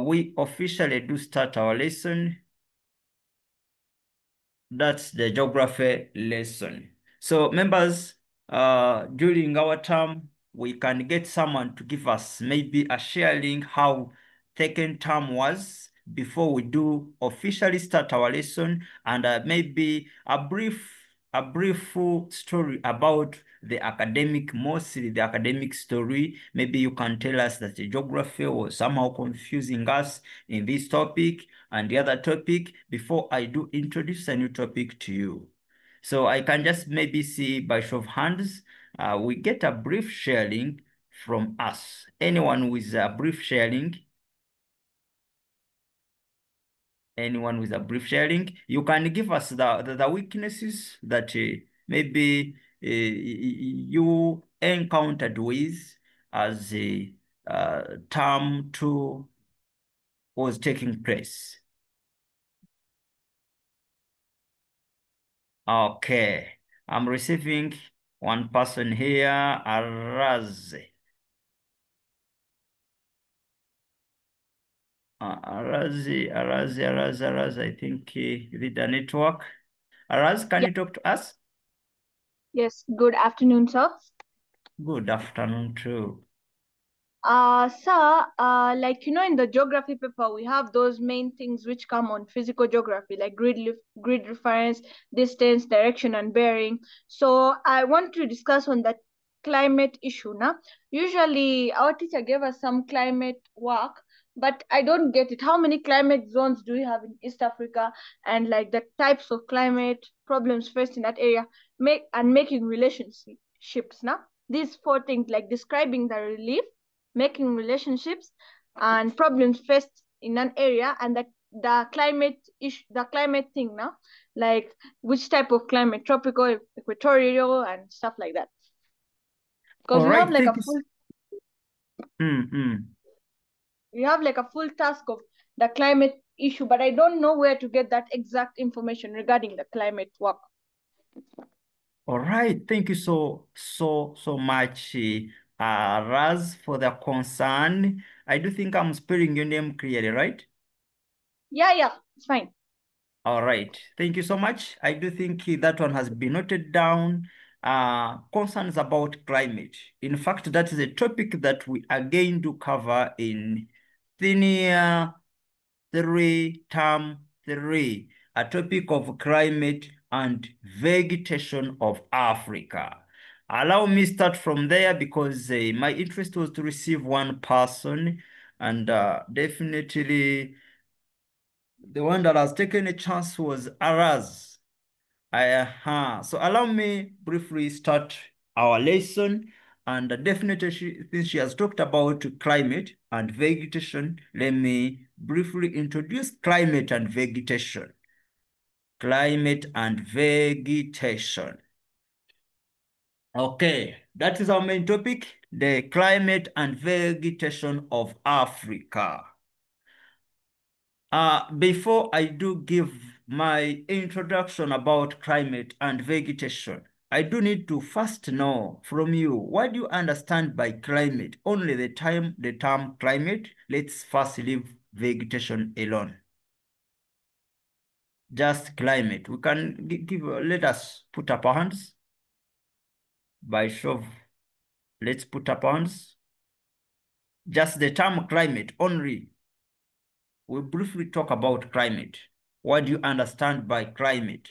we officially do start our lesson. That's the geography lesson. So members, during our term, we can get someone to give us maybe a sharing how second term was before we do officially start our lesson, and maybe a brief story about the academic, mostly the academic story. Maybe you can tell us that the geography was somehow confusing us in this topic and the other topic before I do introduce a new topic to you. So I can just maybe see by show of hands, we get a brief sharing from us. Anyone with a brief sharing? Anyone with a brief sharing? You can give us the weaknesses that maybe you encountered with as term 2 was taking place. Okay, I'm receiving one person here, Araz. Araz, I think with the network. Araz, can Yeah. you talk to us? Yes. Good afternoon, sir. Good afternoon, too. Sir, in the geography paper, we have those main things which come on physical geography, like grid reference, distance, direction, and bearing. So I want to discuss on that climate issue now. Usually, our teacher gave us some climate work, but I don't get it. How many climate zones do we have in East Africa, and like the types of climate problems faced in that area, making relationships now? These four things, like describing the relief, making relationships, and problems faced in an area, and the climate issue, the climate thing now, like which type of climate, tropical, equatorial, and stuff like that. Because All right, thank you. Mm-hmm. we have like a full task of the climate issue, but I don't know where to get that exact information regarding the climate work. All right, thank you so much, Raz, for the concern. I do think I'm spelling your name clearly, right? Yeah, it's fine. All right. Thank you so much. I do think that one has been noted down. Concerns about climate. In fact, that is a topic that we again do cover in senior 3, term 3, a topic of climate and vegetation of Africa. Allow me start from there because my interest was to receive one person, and definitely the one that has taken a chance was Araz. So allow me briefly start our lesson, and definitely since she has talked about climate and vegetation, let me briefly introduce climate and vegetation. Climate and vegetation. Okay, that is our main topic, the climate and vegetation of Africa. Before I do give my introduction about climate and vegetation, I do need to first know from you, what do you understand by climate? Only the term climate. Let's first leave vegetation alone. Just climate. We can let us put up our hands by show of, let's put up our hands. Just the term climate only. We'll briefly talk about climate. What do you understand by climate?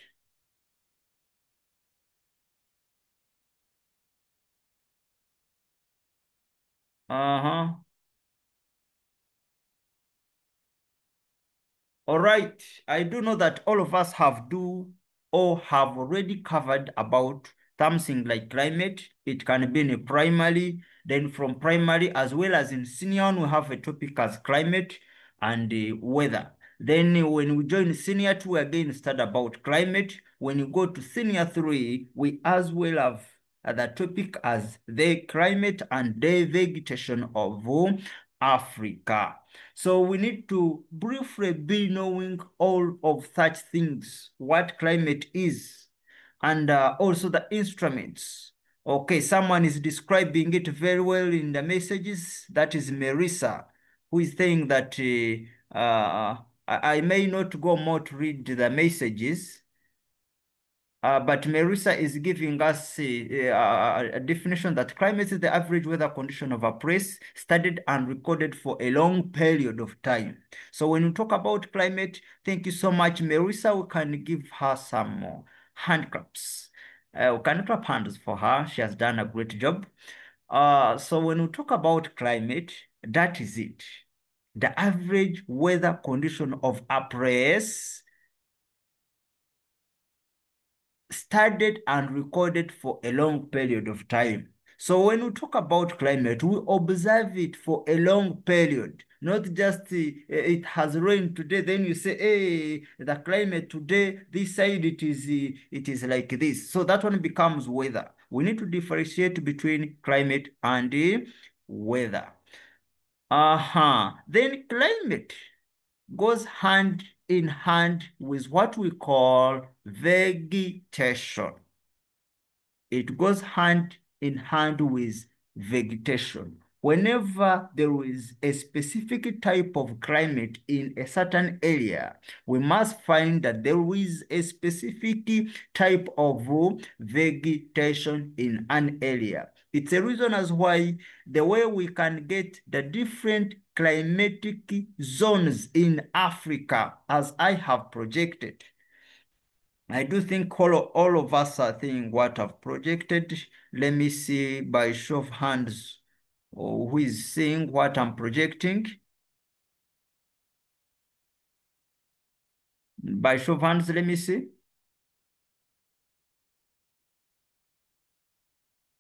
Uh-huh. All right. I do know that all of us have already covered about something like climate. It can be in primary, then from primary as well as in senior one, we have a topic as climate and weather. Then when we join senior 2, we again start about climate. When you go to senior 3, we as well have the topic as the climate and the vegetation of Africa. So we need to briefly be knowing all of such things, what climate is, and also the instruments. Okay, someone is describing it very well in the messages. That is Marissa. who is saying that I may not go more to read the messages. But Marisa is giving us a definition that climate is the average weather condition of a place studied and recorded for a long period of time. So when we talk about climate, thank you so much, Marisa. We can give her some more hand claps. We can clap hands for her. She has done a great job. So when we talk about climate, that is it. The average weather condition of a place studied and recorded for a long period of time. So when we talk about climate, we observe it for a long period, not just it has rained today, then you say, hey, the climate today, this side it is like this. So that one becomes weather. We need to differentiate between climate and weather. Then climate goes hand in hand with what we call vegetation. It goes hand in hand with vegetation. Whenever there is a specific type of climate in a certain area, we must find that there is a specific type of vegetation in an area. It's a reason as why the way we can get the different climatic zones in Africa, as I have projected. I do think all of us are seeing what I've projected. Let me see by show of hands who is seeing what I'm projecting. By show of hands, let me see.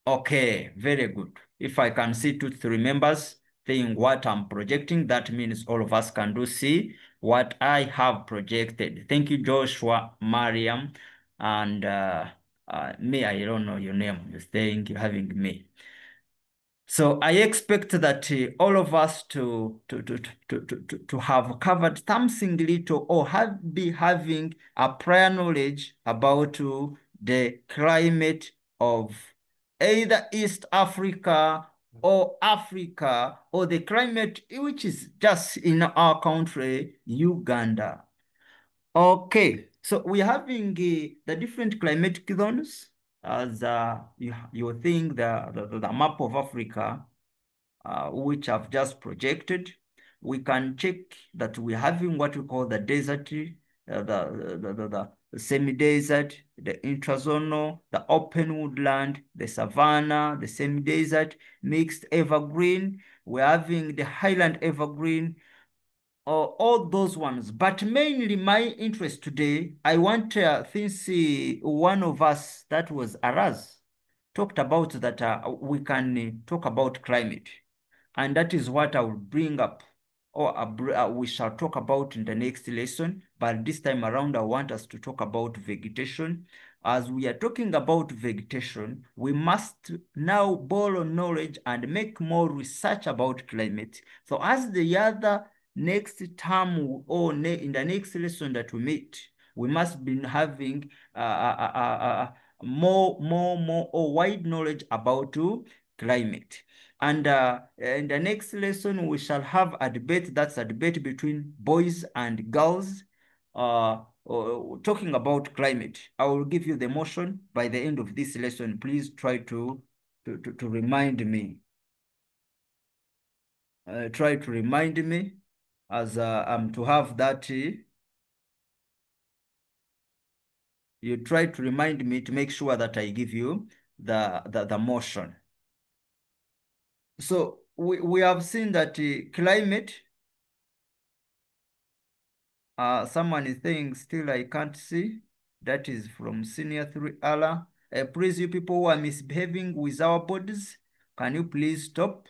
Okay, very good. If I can see 2, 3 members saying what I'm projecting, that means all of us can do see what I have projected. Thank you, Joshua, Mariam, and me. I don't know your name. You're saying you're having me. So I expect that all of us to have covered something little or be having a prior knowledge about the climate of either East Africa or Africa, or the climate which is just in our country, Uganda. Okay, so we're having the different climatic zones as you're seeing the map of Africa, which I've just projected. We can check that we're having what we call the desert, the semi-desert, the intrazonal, the open woodland, the savanna, the semi-desert, mixed evergreen. We're having the highland evergreen, all those ones. But mainly my interest today, I want, since one of us, that was Araz, talked about that we can talk about climate. And that is what I will bring up, or we shall talk about in the next lesson. But this time around, I want us to talk about vegetation. As we are talking about vegetation, we must now borrow knowledge and make more research about climate. So as the other next term or in the next lesson that we meet, we must be having more or wide knowledge about climate. And in the next lesson, we shall have a debate. That's a debate between boys and girls talking about climate. I will give you the motion by the end of this lesson. Please try to remind me. Try to remind me as I'm to have that. You try to remind me to make sure that I give you the motion. So we have seen that climate, someone is saying still I can't see. That is from senior 3 Allah. Please, you people who are misbehaving with our bodies, can you please stop?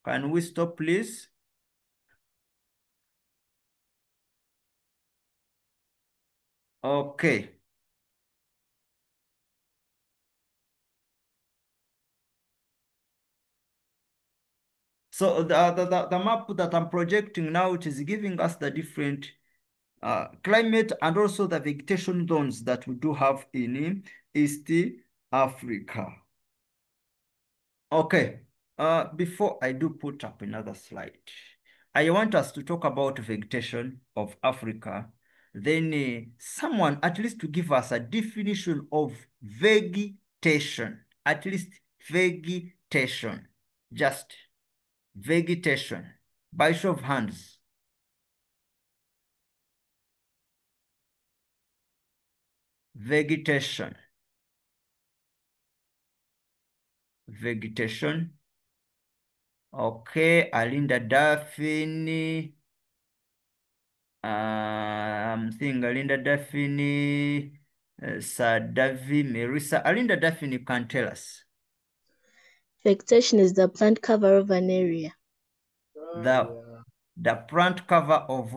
Can we stop, please? Okay. So the map that I'm projecting now, it is giving us the different climate and also the vegetation zones that we do have in East Africa. Okay. Before I do put up another slide, I want us to talk about vegetation of Africa. Then someone at least to give us a definition of vegetation. At least vegetation. Just vegetation. By show of hands. Vegetation. Vegetation. Okay, Alinda Daphne. I'm seeing Alinda Daphne, Sir Davy, Marissa. Alinda Daphne, you can tell us. Vegetation is the plant cover of an area. The plant cover of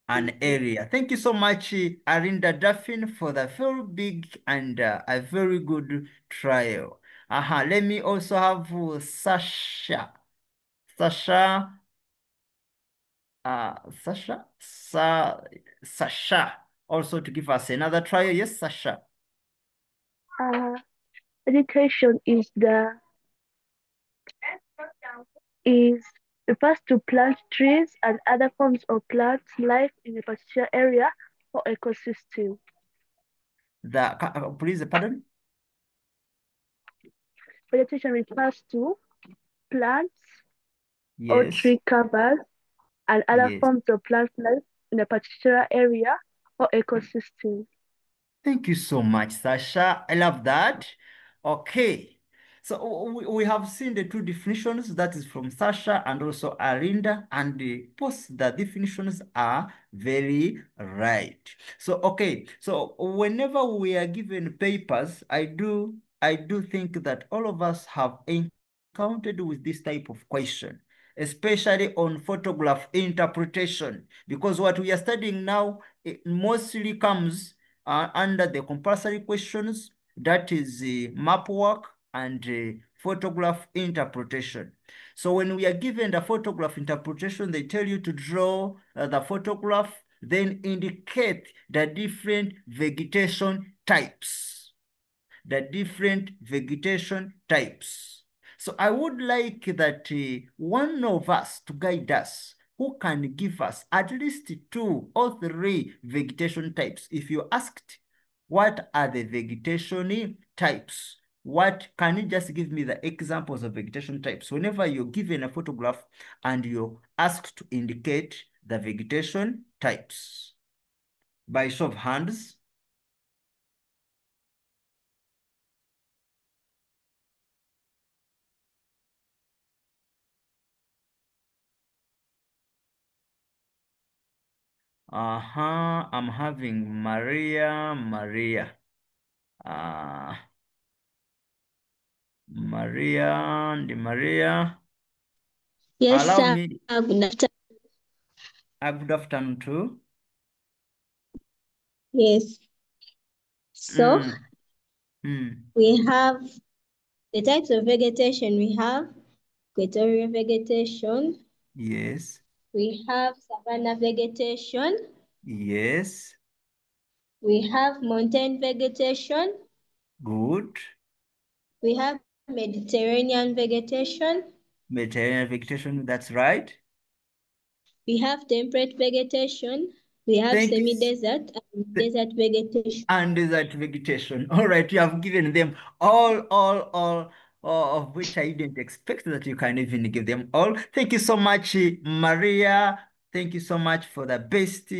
an area. Thank you so much, Alinda Daphne, for the very big and a very good trial. Let me also have Sasha. Sasha. Sasha, also to give us another trial. Yes, Sasha. Uh, Vegetation is refers to plant trees and other forms of plant life in a particular area or ecosystem. Please, pardon? Vegetation refers to plants or Yes, tree covers and other yes. forms of plant life in a particular area or ecosystem. Thank you so much, Sasha. I love that. Okay. So we have seen the two definitions, that is from Sasha and also Arinda, and both the definitions are very right. So, okay. So whenever we are given papers, I do think that all of us have encountered with this type of question, especially on photograph interpretation, because what we are studying now, it mostly comes under the compulsory questions, that is map work and photograph interpretation. So when we are given the photograph interpretation, they tell you to draw the photograph, then indicate the different vegetation types. The different vegetation types. So I would like that one of us to guide us who can give us at least 2 or 3 vegetation types. If you asked, what are the vegetation types? What can you just give me the examples of vegetation types? Whenever you're given a photograph and you're asked to indicate the vegetation types. By show of hands. I'm having Maria. Uh, Maria. Yes, Allow sir. me Good afternoon. a good afternoon too. Yes. So Mm, mm, we have the types of vegetation. We have equatorial vegetation. yes, We have savanna vegetation. yes, We have mountain vegetation. good. We have Mediterranean vegetation. Mediterranean vegetation, that's right. We have temperate vegetation. We have Thank you. semi-desert and desert vegetation. And desert vegetation. All right, you have given them all of which I didn't expect that you can even give them all. Thank you so much, Maria. Thank you so much for the best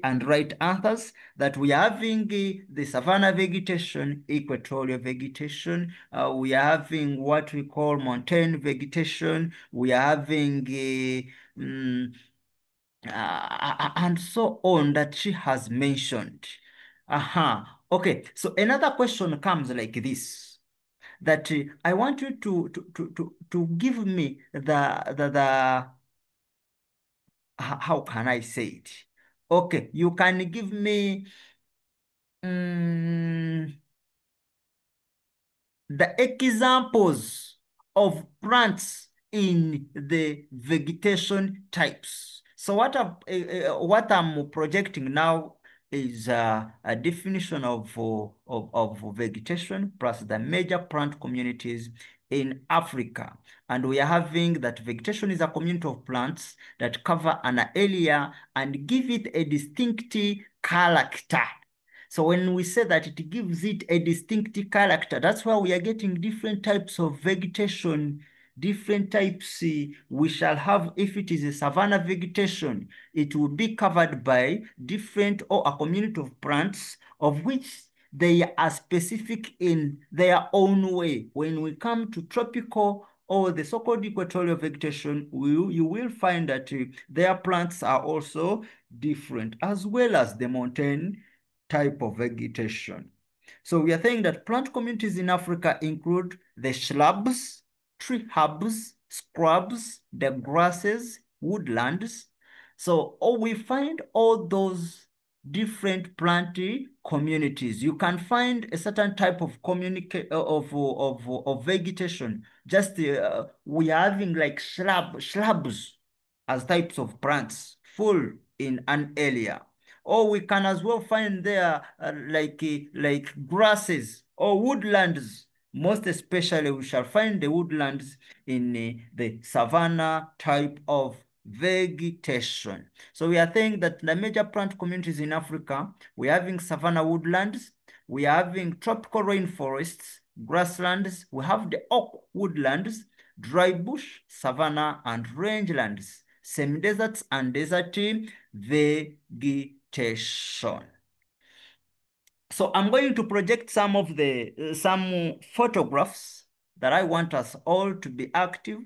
and right answers, that we are having the savanna vegetation, equatorial vegetation. We are having what we call mountain vegetation. We are having and so on that she has mentioned. Okay, so another question comes like this, that I want you to give me how can I say it? Okay, you can give me mm, the examples of plants in the vegetation types. So what I'm projecting now is a definition of vegetation plus the major plant communities in Africa. And we are having that vegetation is a community of plants that cover an area and give it a distinct character. So when we say that it gives it a distinct character, that's why we are getting different types of vegetation, different types. We shall have, if it is a savanna vegetation, it will be covered by different or a community of plants of which they are specific in their own way. When we come to tropical or the so-called equatorial vegetation, you will find that their plants are also different, as well as the mountain type of vegetation. So we are saying that plant communities in Africa include the shrubs, tree herbs, scrubs, the grasses, woodlands. So we find all those different plant communities. You can find a certain type of of vegetation. Just we are having like shrubs as types of plants full in an area. Or we can as well find there like grasses or woodlands. Most especially, we shall find the woodlands in the savanna type of vegetation. So we are saying that the major plant communities in Africa, we're having savanna woodlands, we are having tropical rainforests, grasslands, we have the oak woodlands, dry bush, savanna, and rangelands, semi-deserts and desert vegetation. So I'm going to project some of the some photographs that I want us all to be active.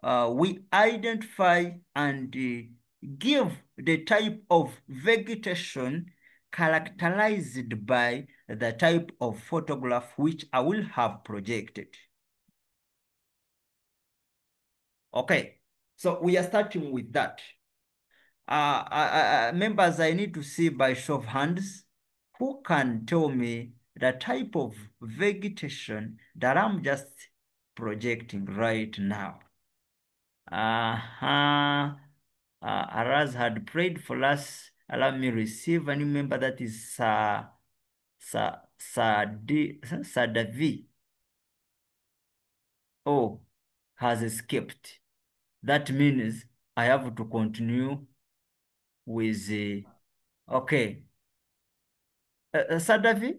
We identify and give the type of vegetation characterized by the type of photograph which I will have projected. Okay, so we are starting with that. Members, I need to see by show of hands who can tell me the type of vegetation that I'm just projecting right now. Araz had prayed for us. Allow me receive a new member, that is Sadavi. Oh, has escaped. That means I have to continue with okay. Sadavi,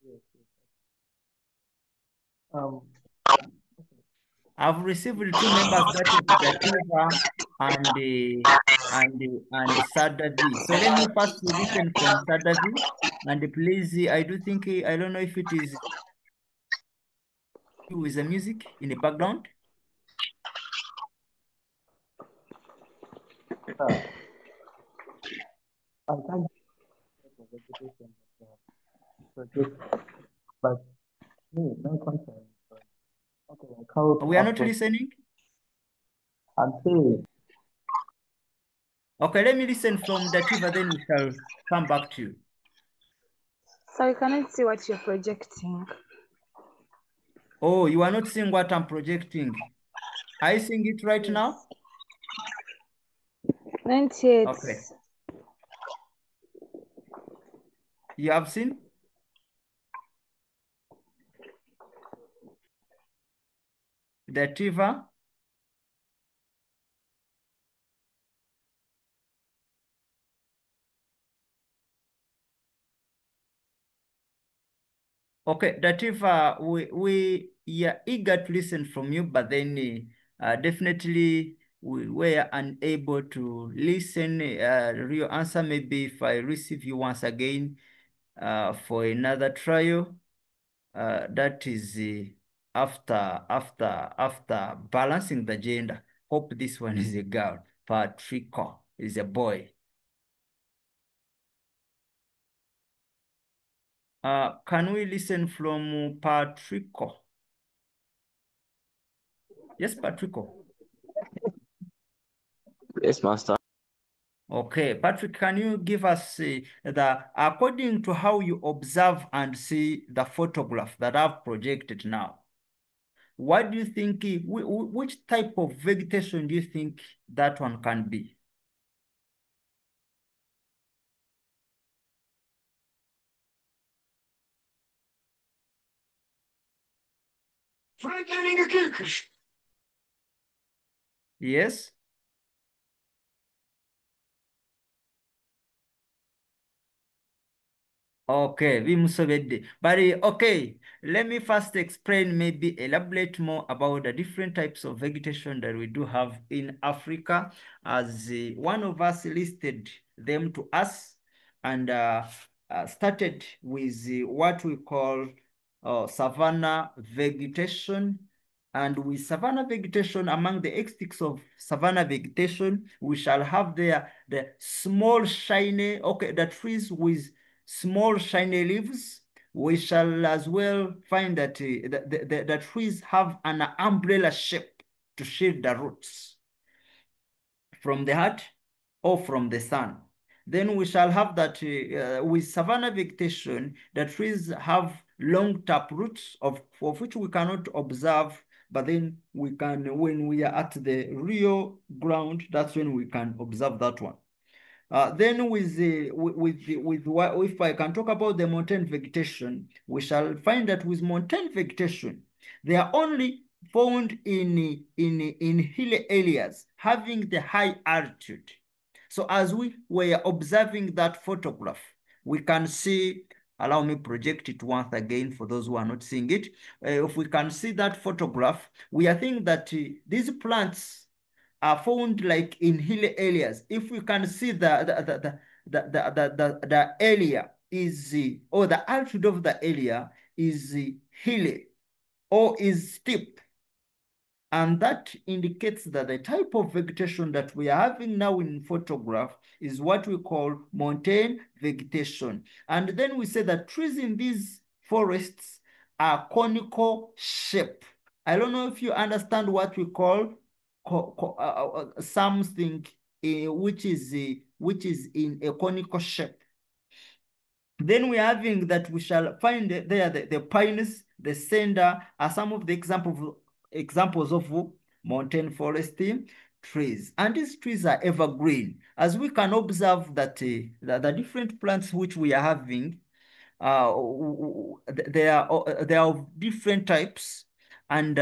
Yes, yes. Um, I've received two members, that is Dativa and Sadavi. So let me first listen from Sadavi, and please, I do think I don't know if it is with the music in the background. uh, I can't get the vegetation project, but me, my concern is okay, like how to We are not approach. listening. I'm saying, Okay, let me listen from Dativa, then we shall come back to you. So you cannot see what you're projecting. Oh, you are not seeing what I'm projecting. Are you seeing it right Yes. now? Not yet. Okay. You have seen? Dativa? Okay, Dativa, we are eager to listen from you, but then definitely we were unable to listen real answer. Maybe if I receive you once again for another trial, that is after balancing the gender. Hope this one is a girl. Patrico is a boy. Can we listen from Patrico? Yes, Patrico. Yes, Master. Okay, Patrick, can you give us according to how you observe and see the photograph that I've projected now, what do you think, which type of vegetation do you think that one can be? Yes. Okay, Vimusobede. But okay, let me first explain, maybe elaborate more about the different types of vegetation that we do have in Africa, as one of us listed them to us, and started with what we call savanna vegetation. And with savanna vegetation, among the extincts of savanna vegetation, we shall have there the small shiny, okay, the trees with small shiny leaves. We shall as well find that the trees have an umbrella shape to shield the roots from the heart or from the sun. Then we shall have that with savanna vegetation, the trees have long tap roots of which we cannot observe, but then we can, when we are at the real ground, that's when we can observe that one. Then with what, if I can talk about the mountain vegetation, we shall find that with mountain vegetation, they are only found in hilly areas having the high altitude. So as we were observing that photograph, we can see, allow me project it once again for those who are not seeing it. If we can see that photograph, we are thinking that these plants are found like in hilly areas. If we can see the area is or the altitude of the area is hilly or is steep, and that indicates that the type of vegetation that we are having now in photograph is what we call mountain vegetation. And then we say that trees in these forests are conical shape. I don't know if you understand what we call something which is in a conical shape. Then we're having that we shall find there the pines, the cedar are some of the examples of mountain forest trees. And these trees are evergreen. As we can observe that the different plants which we are having, they are of different types, and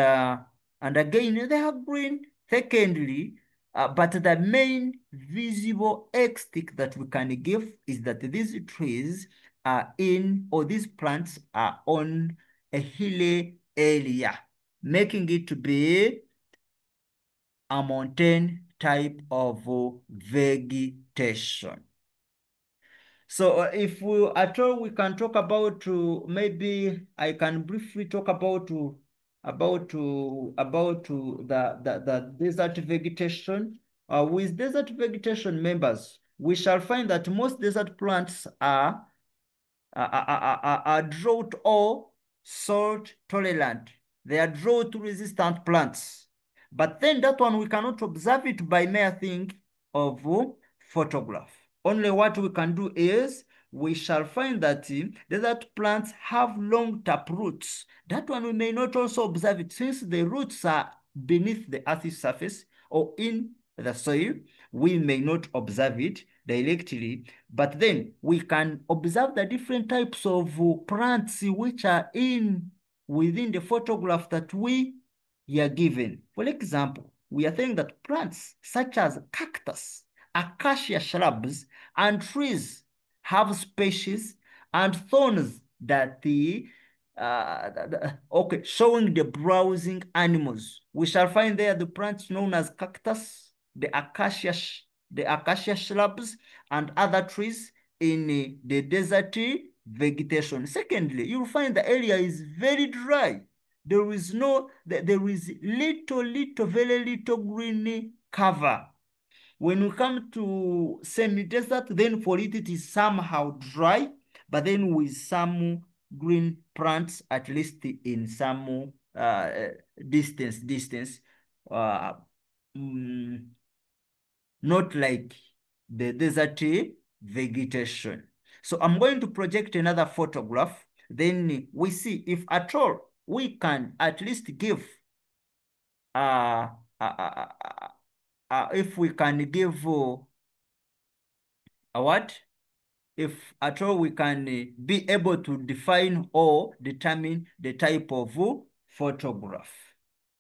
again they are green. Secondly, but the main visible extic that we can give is that these trees are in, or these plants are on a hilly area, making it to be a mountain type of vegetation. So if we at all we can talk about maybe I can briefly talk about the desert vegetation. With desert vegetation members, we shall find that most desert plants are drought or salt tolerant. They are drought resistant plants. But then that one we cannot observe it by mere thing of photograph. Only what we can do is we shall find that desert plants have long tap roots. That one we may not also observe it since the roots are beneath the earth's surface or in the soil. We may not observe it directly, but then we can observe the different types of plants which are within the photograph that we are given. For example, we are saying that plants such as cactus, acacia shrubs, and trees have species and thorns that okay, showing the browsing animals. We shall find there the plants known as cactus, the acacia shrubs, and other trees in the desert vegetation. Secondly, you'll find the area is very dry. There is little, very little green cover. When we come to semi-desert, then for it is somehow dry, but then with some green plants, at least in some distance. Uh, mm, Not like the desert vegetation. So I'm going to project another photograph. Then we see if at all we can at least give uh, uh, uh, if we can give a what? If at all we can be able to define or determine the type of photograph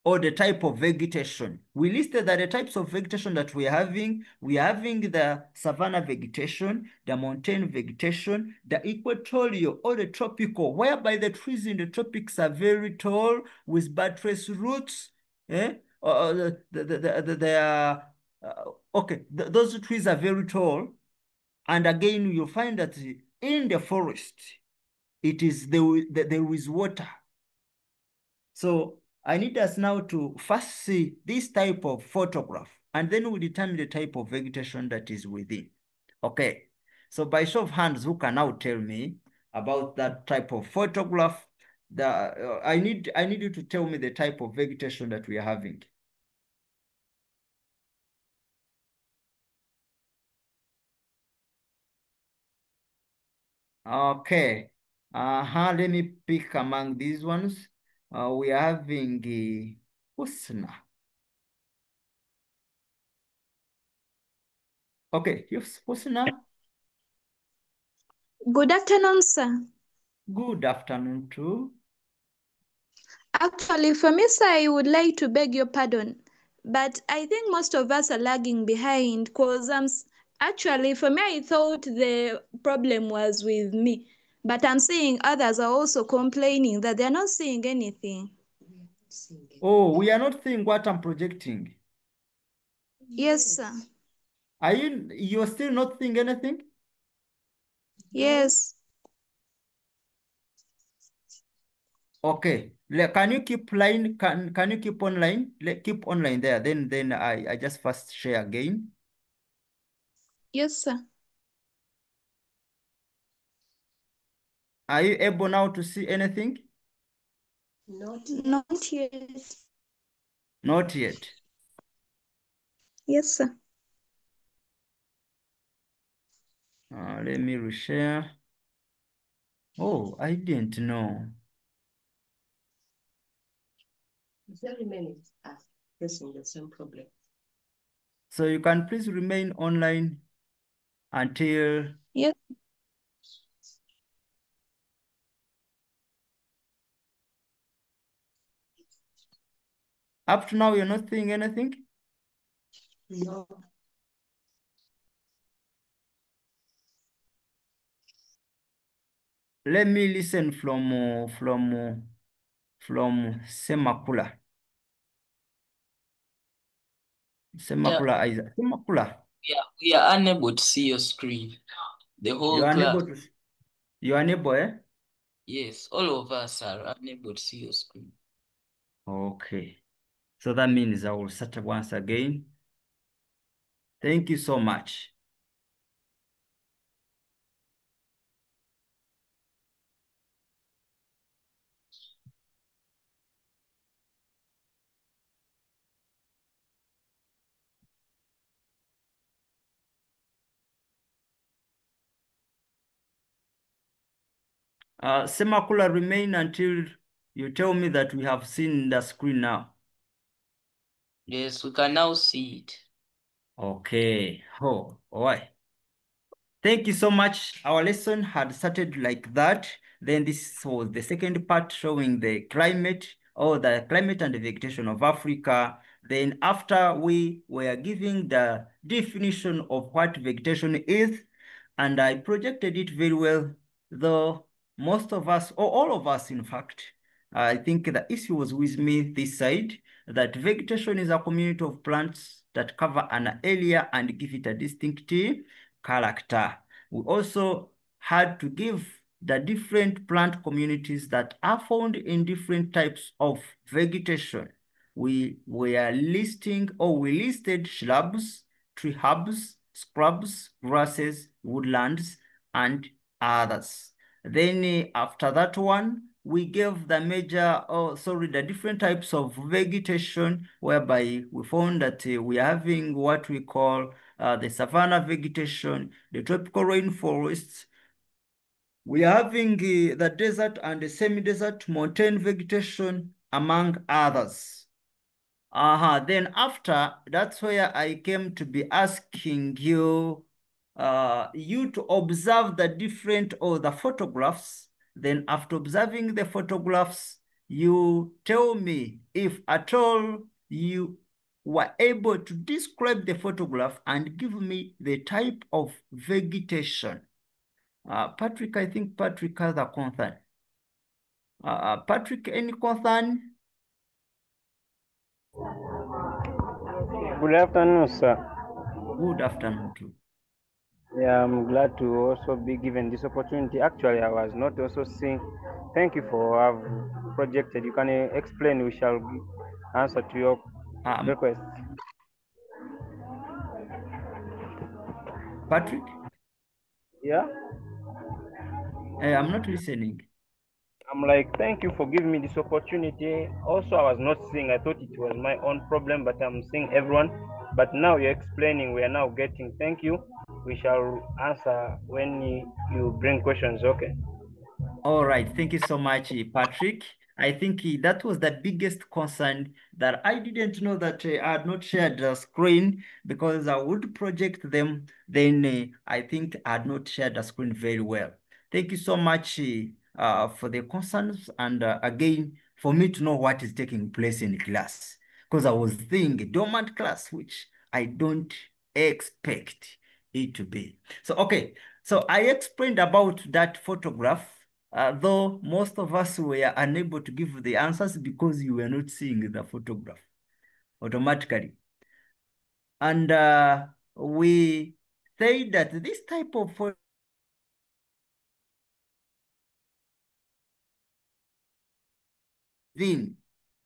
or the type of vegetation. We listed that the types of vegetation that we're having the savanna vegetation, the mountain vegetation, the equatorial or the tropical, whereby the trees in the tropics are very tall with buttress roots. Those trees are very tall. And again, you'll find that in the forest, there is water. So I need us now to first see this type of photograph, and then we determine the type of vegetation that is within. Okay, so by show of hands, who can now tell me about that type of photograph? I need you to tell me the type of vegetation that we are having. Okay. Let me pick among these ones. We are having Husna. Okay, yes, Husna. Good afternoon, sir. Good afternoon too. Actually, for me, sir, I would like to beg your pardon, but I think most of us are lagging behind because actually, for me, I thought the problem was with me, but I'm seeing others are also complaining that they're not seeing anything. Oh, we are not seeing what I'm projecting. Yes, sir. You're still not seeing anything? Yes. Okay. Can you keep line? Can you keep online? Keep online there. Then I just first share again. Yes, sir. Are you able now to see anything? Not yet. Not yet. Yes, sir. Let me reshare. Oh, I didn't know. Very many are facing the same problem. So you can please remain online until... Yes. Up to now, you're not seeing anything? No. Let me listen from Semakula. Semakula Isaac. Semakula. Yeah, we are unable to see your screen. The whole You're class. unable to... You're unable, eh? Yes, all of us are unable to see your screen. Okay. So that means I will start once again. Thank you so much. Semakula, remain until you tell me that we have seen the screen now. Yes, we can now see it. Okay. Oh, all right. Thank you so much. Our lesson had started like that. Then this was the second part showing the climate or the climate and the vegetation of Africa. Then after we were giving the definition of what vegetation is, and I projected it very well, though most of us, or all of us in fact, I think the issue was with me this side, that vegetation is a community of plants that cover an area and give it a distinctive character. We also had to give the different plant communities that are found in different types of vegetation. We listed shrubs, tree herbs, scrubs, grasses, woodlands, and others. Then after that one, we gave the different types of vegetation, whereby we found that we are having what we call the savanna vegetation, the tropical rainforests. We are having the desert and the semi-desert mountain vegetation, among others. Then after, that's where I came to be asking you, you to observe the different or the photographs. Then after observing the photographs, you tell me if at all you were able to describe the photograph and give me the type of vegetation. Patrick, I think Patrick has a concern. Patrick, any concern? Good afternoon, sir. Good afternoon too. Yeah, I'm glad to also be given this opportunity. Actually, I was not also seeing. Thank you for have projected. You can explain. We shall answer to your request. Patrick? Yeah? I'm not listening. I'm like, thank you for giving me this opportunity. Also, I was not seeing. I thought it was my own problem, but I'm seeing everyone. But now you're explaining. We are now getting. Thank you. We shall answer when you bring questions. Okay. All right. Thank you so much, Patrick. I think that was the biggest concern, that I didn't know that I had not shared the screen, because I would project them. Then I think I had not shared the screen very well. Thank you so much for the concerns, and again, for me to know what is taking place in class, because I was thinking dormant class, which I don't expect it to be. So, okay. So I explained about that photograph. Though most of us were unable to give the answers because you were not seeing the photograph automatically. And we say that this type of photo then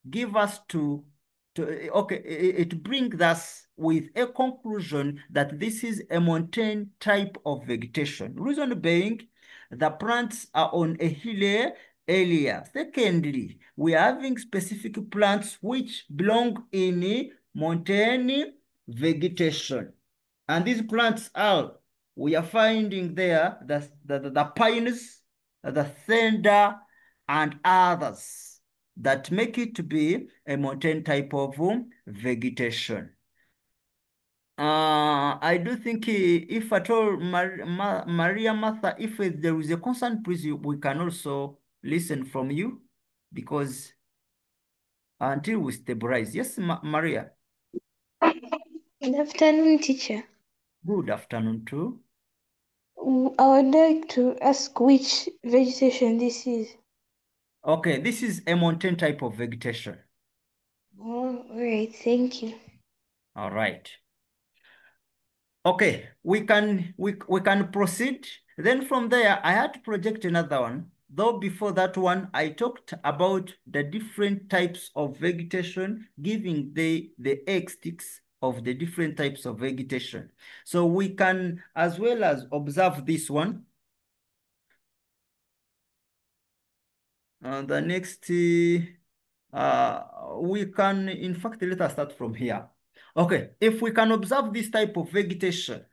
give us okay, it brings us with a conclusion that this is a mountain type of vegetation. Reason being, the plants are on a hilly area. Secondly, we are having specific plants which belong in a mountain vegetation. And these plants are, we are finding there the pines, the thunder, and others that make it to be a mountain type of vegetation. I do think if at all, Maria Martha, if there is a concern, please, we can also listen from you, because until we stabilize. Yes, Maria. Good afternoon, teacher. Good afternoon too. I would like to ask which vegetation this is. Okay, this is a mountain type of vegetation. All right, thank you. All right. Okay, we can proceed. Then from there, I had to project another one. Though before that one, I talked about the different types of vegetation, giving the sticks of the different types of vegetation. So we can as well as observe this one. The next, we can, in fact, let us start from here. Okay, if we can observe this type of vegetation,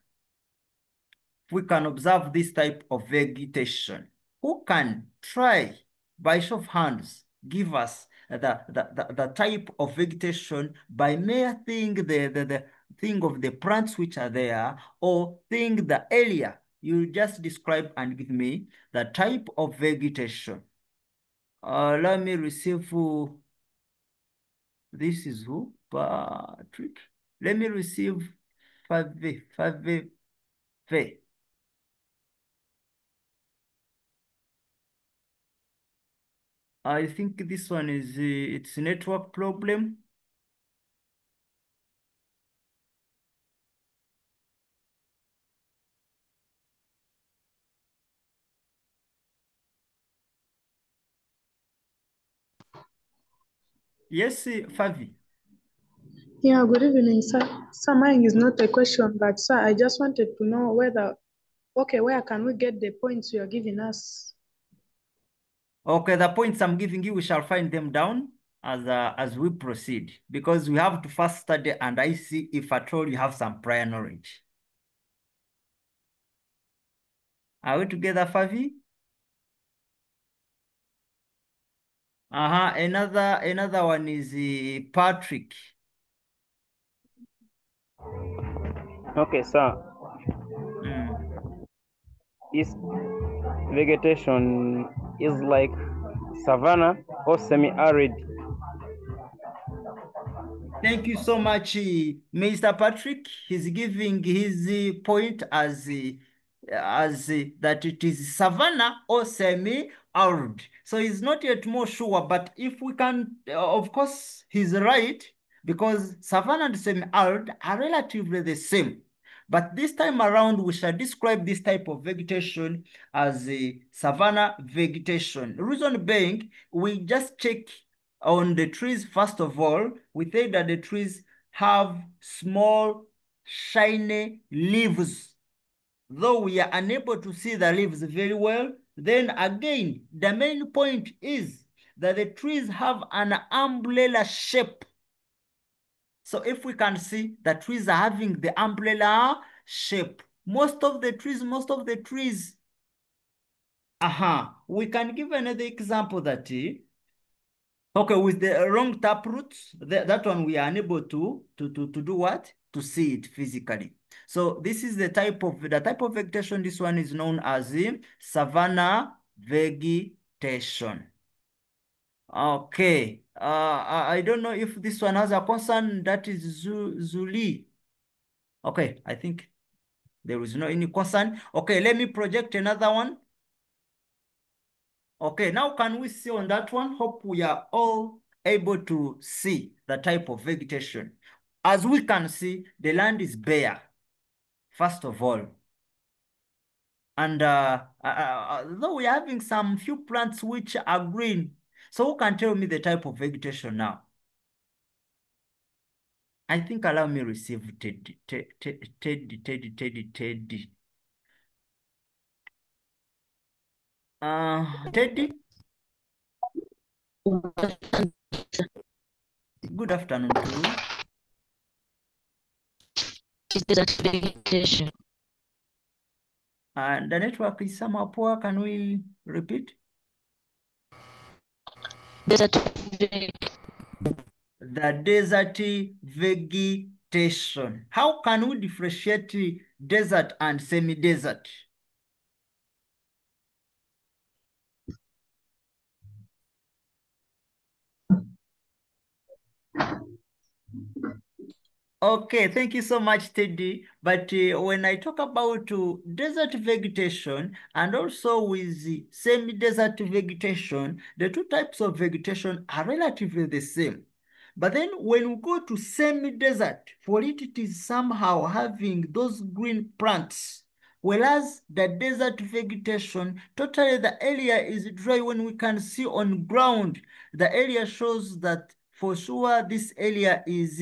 we can observe this type of vegetation, who can try by show of hands give us the type of vegetation by mere thing the thing of the plants which are there, or thing the area you just describe and give me the type of vegetation. Let me receive this is who? Patrick. Let me receive 5V. I think this one is it's a network problem. Yes, Favi. Yeah, good evening, sir. Sir, mine is not a question, but sir, I just wanted to know whether, okay, where can we get the points you are giving us? Okay, the points I'm giving you, we shall find them down as we proceed, because we have to first study, and I see if at all you have some prior knowledge. Are we together, Favi? Another one is Patrick. Okay, sir. Is vegetation is like savanna or semi-arid. Thank you so much, Mr. Patrick. He's giving his point as that it is savanna or semi-arid. So he's not yet more sure, but if we can, of course, he's right, because savanna and semi-arid are relatively the same. But this time around, we shall describe this type of vegetation as a savanna vegetation. Reason being, we just check on the trees. First of all, we say that the trees have small, shiny leaves. Though we are unable to see the leaves very well, then again, the main point is that the trees have an umbrella shape. So if we can see, the trees are having the umbrella shape. Most of the trees, we can give another example that okay, with the wrong tap roots, that one we are unable to do what? To see it physically. So this is the type of vegetation. This one is known as savanna vegetation. Okay. I don't know if this one has a concern. That is Zuli. Okay, I think there is no any concern. Okay, let me project another one. Okay, now can we see on that one? Hope we are all able to see the type of vegetation. As we can see, the land is bare, first of all. And though we are having some few plants which are green, so who can tell me the type of vegetation now? I think allow me receive Teddy. Teddy. Teddy? Good afternoon to you. Desert vegetation. The network is somehow poor. Can we repeat? Desert The desert vegetation. How can we differentiate desert and semi-desert? Okay, thank you so much, Teddy. But when I talk about desert vegetation and also with the semi-desert vegetation, the two types of vegetation are relatively the same. But then when we go to semi-desert, for it is somehow having those green plants. Whereas the desert vegetation, totally the area is dry. When we can see on ground, the area shows that for sure this area is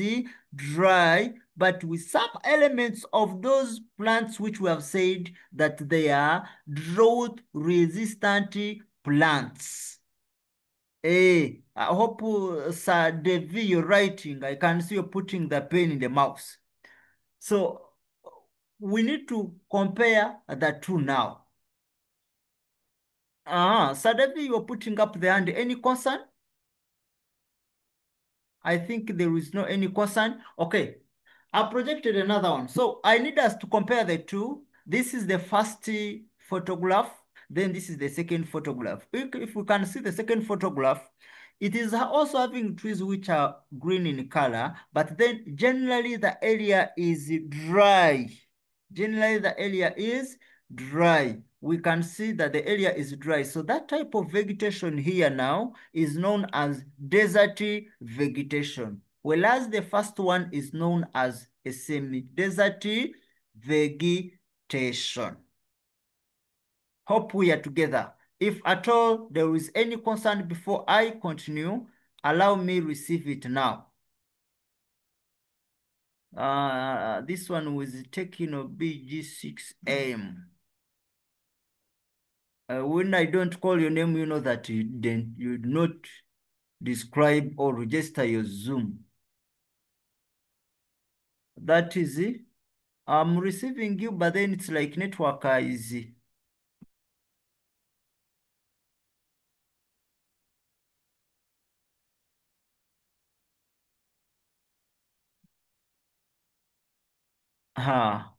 dry, but with some elements of those plants which we have said that they are drought resistant plants. Hey, I hope Sir Devi, you're writing. I can see you putting the pen in the mouse. So we need to compare the two now. Sir Devi, you're putting up the hand. Any concern? I think there is no any concern. Okay, I projected another one. So I need us to compare the two. This is the first photograph. Then this is the second photograph. If we can see the second photograph, it is also having trees which are green in color, but then generally the area is dry. Generally the area is dry. We can see that the area is dry. So that type of vegetation here now is known as desert vegetation, whereas the first one is known as a semi-desert vegetation. Hope we are together. If at all there is any concern before I continue, allow me receive it now. This one was taken of BG6M. When I don't call your name, you know that you do not describe or register your Zoom. That is it. I'm receiving you, but then it's like network is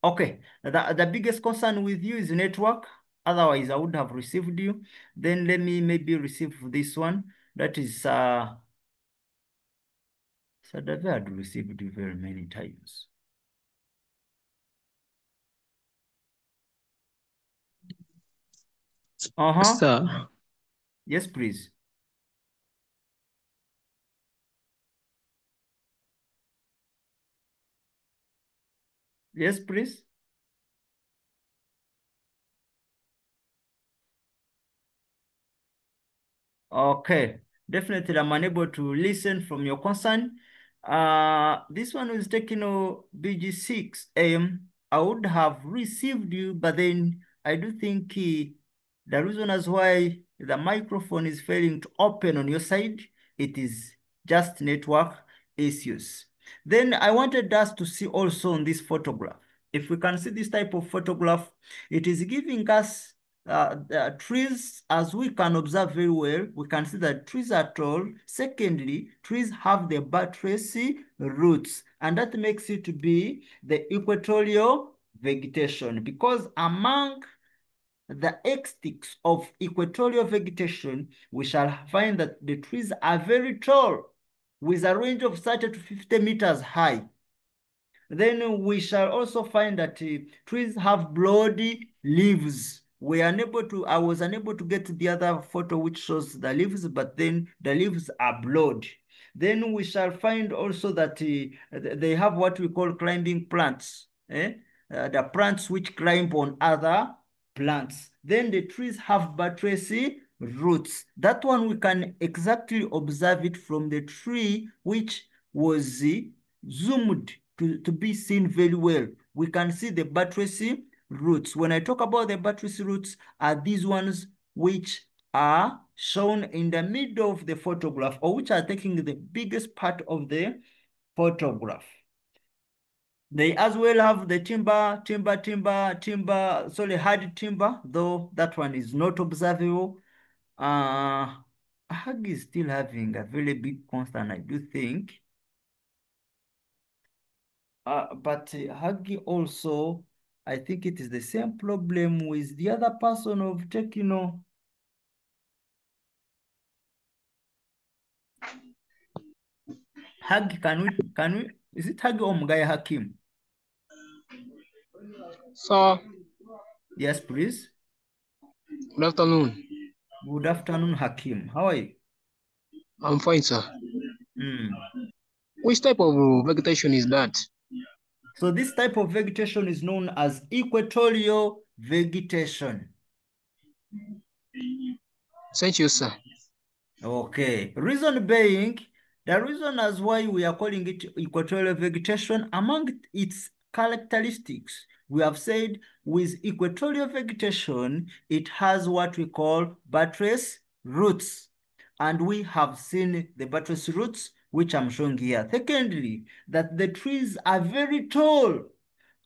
okay. The biggest concern with you is network. Otherwise, I would have received you. Then let me maybe receive this one. That is Sadave had received very many times. Sir, Yes, please. Yes, please. Okay, definitely I'm unable to listen from your concern. This one was taken BG6. I would have received you, but then I do think the reason as why the microphone is failing to open on your side, it is just network issues. Then I wanted us to see also on this photograph. If we can see this type of photograph, it is giving us the trees, as we can observe very well, we can see that trees are tall. Secondly, trees have the buttressy roots, and that makes it to be the equatorial vegetation, because among the extics of equatorial vegetation, we shall find that the trees are very tall, with a range of 30 to 50 meters high. Then we shall also find that trees have broad leaves. I was unable to get the other photo which shows the leaves, but then the leaves are broad. Then we shall find also that they have what we call climbing plants. The plants which climb on other plants. Then the trees have buttressy roots. That one we can exactly observe it from the tree which was zoomed to be seen very well. We can see the buttressy roots. When I talk about the buttressy roots, are these ones which are shown in the middle of the photograph, or which are taking the biggest part of the photograph. They as well have the hard timber, though that one is not observable. Hug is still having a very big concern, I do think. But Huggy also, I think it is the same problem with the other person of Tekino. Huggy, is it Huggy or Mugaya Hakim? sir, Yes, please. good afternoon. Good afternoon, Hakim. How are you? I'm fine, sir. Mm. Which type of vegetation is that? So this type of vegetation is known as equatorial vegetation. Thank you, sir. Okay, reason being, the reason as why we are calling it equatorial vegetation, among its characteristics, we have said with equatorial vegetation, it has what we call buttress roots. And we have seen the buttress roots, which I'm showing here. Secondly, that the trees are very tall.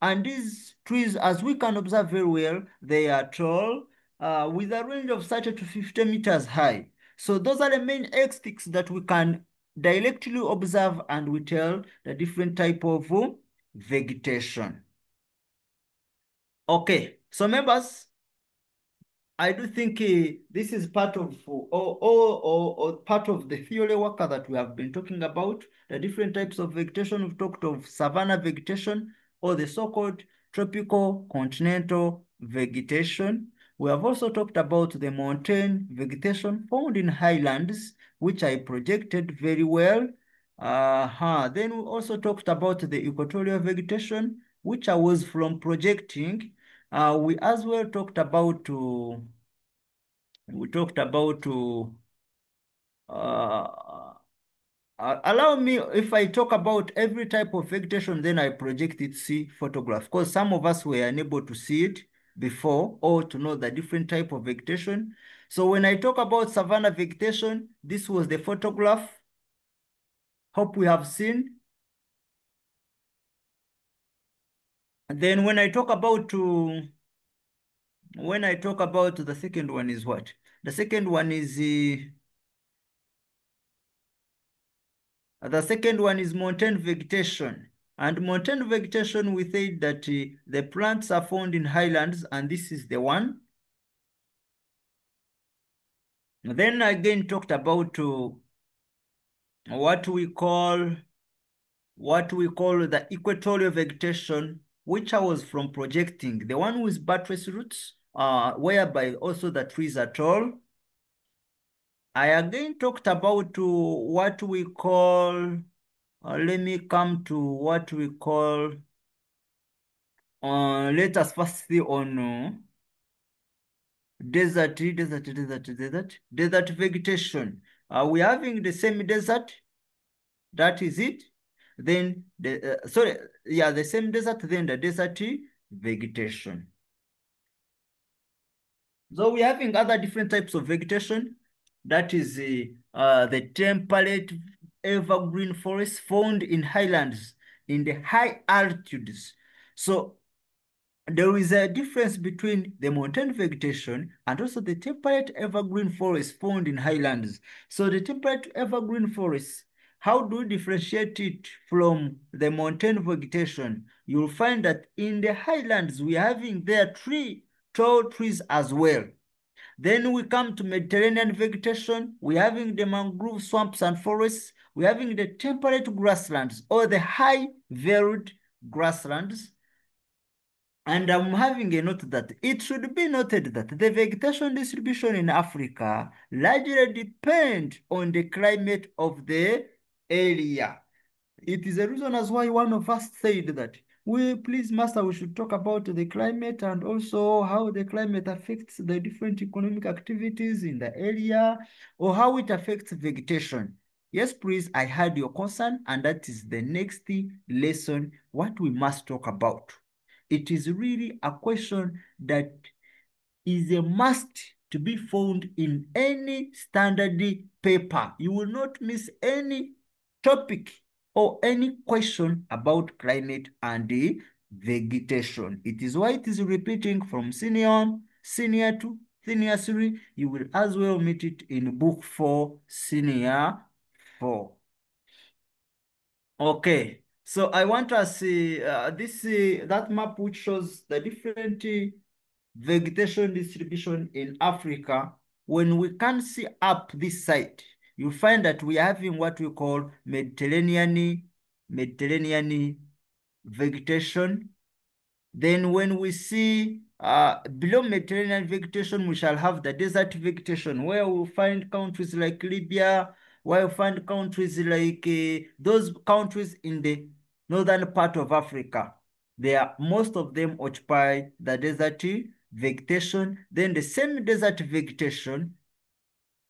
And these trees, as we can observe very well, they are tall with a range of 30 to 50 meters high. So those are the main extics that we can directly observe, and we tell the different type of vegetation. Okay, so members, I do think this is part of or part of the theory work that we have been talking about, the different types of vegetation. We've talked of savanna vegetation, or the so-called tropical continental vegetation. We have also talked about the mountain vegetation found in highlands, which I projected very well. Then we also talked about the equatorial vegetation, which I was from projecting. We as well talked about allow me, if I talk about every type of vegetation, then I project it, see photograph, because some of us were unable to see it before or to know the different type of vegetation. So when I talk about savanna vegetation, this was the photograph. Hope we have seen. And then when I talk about the second one is what? The second one is mountain vegetation. And mountain vegetation, we say that the plants are found in highlands, and this is the one. Then again talked about what we call the equatorial vegetation, which I was from projecting, the one with buttress roots, whereby also the trees are tall. I again talked about what we call, let me come to what we call, let us first see on desert vegetation. We're having the same desert, that is it. Then the same desert, then the desert vegetation. So we're having other different types of vegetation. That is the temperate evergreen forest found in highlands in the high altitudes. So there is a difference between the mountain vegetation and also the temperate evergreen forest found in highlands. So the temperate evergreen forest, how do you differentiate it from the mountain vegetation? You'll find that in the highlands, we're having there tall trees as well. Then we come to Mediterranean vegetation. We're having the mangrove swamps and forests. We're having the temperate grasslands or the high varied grasslands. And I'm having a note that it should be noted that the vegetation distribution in Africa largely depend on the climate of the area. It is a reason as why one of us said that, please, Master, we should talk about the climate and also how the climate affects the different economic activities in the area or how it affects vegetation. Yes, please, I heard your concern, and that is the next lesson, what we must talk about. It is really a question that is a must to be found in any standard paper. You will not miss any topic or any question about climate and the vegetation. It is why it is repeating from senior 2, senior 3. You will as well meet it in book 4, senior 4. Okay, so I want us that map which shows the different vegetation distribution in Africa. When we can see up this side, you find that we are having what we call Mediterranean vegetation. Then when we see below Mediterranean vegetation, we shall have the desert vegetation, where we'll find countries like Libya, where we'll find countries like those countries in the northern part of Africa. Most of them occupy the desert vegetation. Then the same desert vegetation,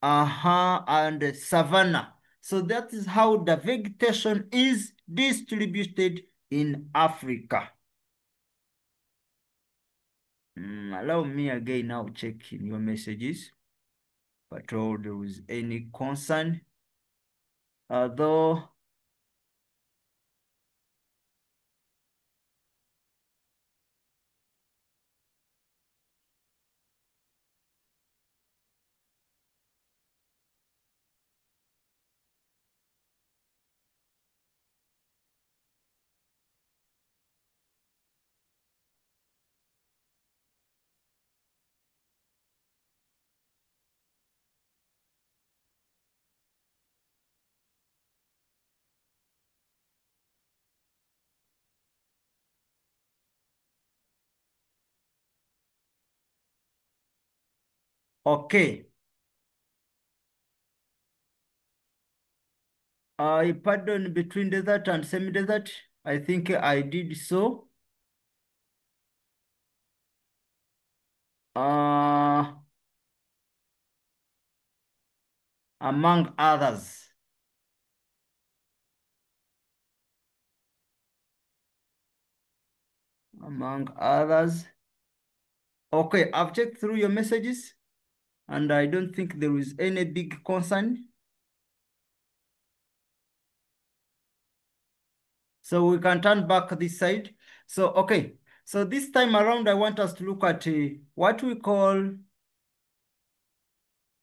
and savanna. So that is how the vegetation is distributed in Africa. Allow me again now check in your messages, but all there is any concern. Though okay. I pardon between desert and semi-desert. I think I did so. Among others. Among others. Okay, I've checked through your messages and I don't think there is any big concern. So we can turn back this side. So, okay. So this time around, I want us to look at what we call,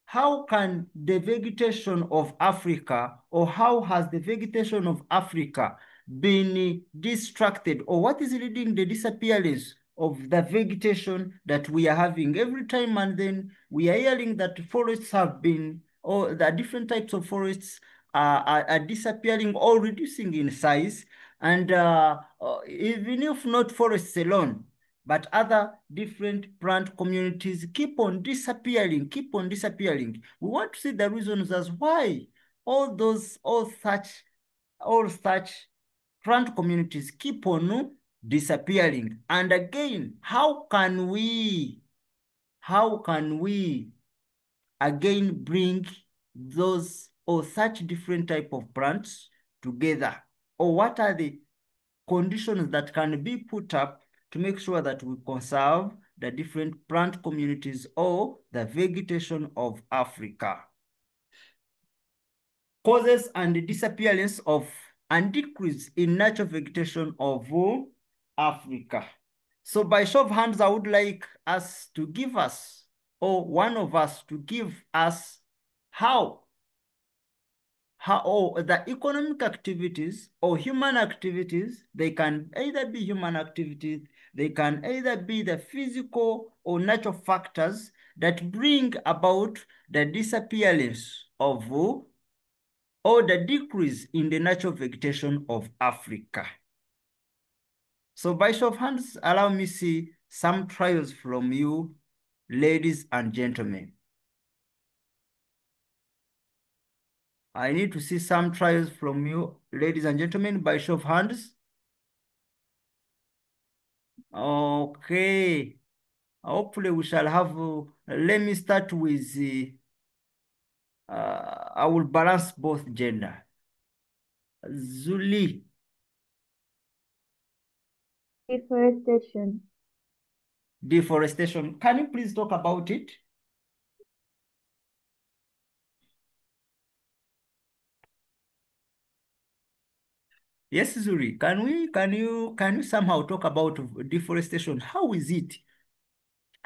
how can the vegetation of Africa, or how has the vegetation of Africa been distracted, or what is leading the disappearance of the vegetation that we are having every time, and then we are hearing that forests have been, or the different types of forests are disappearing or reducing in size, and even if not forests alone, but other different plant communities keep on disappearing, keep on disappearing. We want to see the reasons as why all such plant communities keep on disappearing. And again, how can we again bring those or such different type of plants together? Or what are the conditions that can be put up to make sure that we conserve the different plant communities or the vegetation of Africa? Causes and disappearance of and decrease in natural vegetation of Africa. So by show of hands, I would like us to give us, or one of us to give us how the economic activities or human activities, they can either be human activities, they can either be the physical or natural factors that bring about the disappearance of or the decrease in the natural vegetation of Africa. So by show of hands, allow me see some trials from you, ladies and gentlemen. I need to see some trials from you, ladies and gentlemen, by show of hands. Okay. Hopefully we shall have, let me start with, I will balance both gender. Zuli. Deforestation. Deforestation. Can you please talk about it? Yes, Zuri, can you somehow talk about deforestation? How is it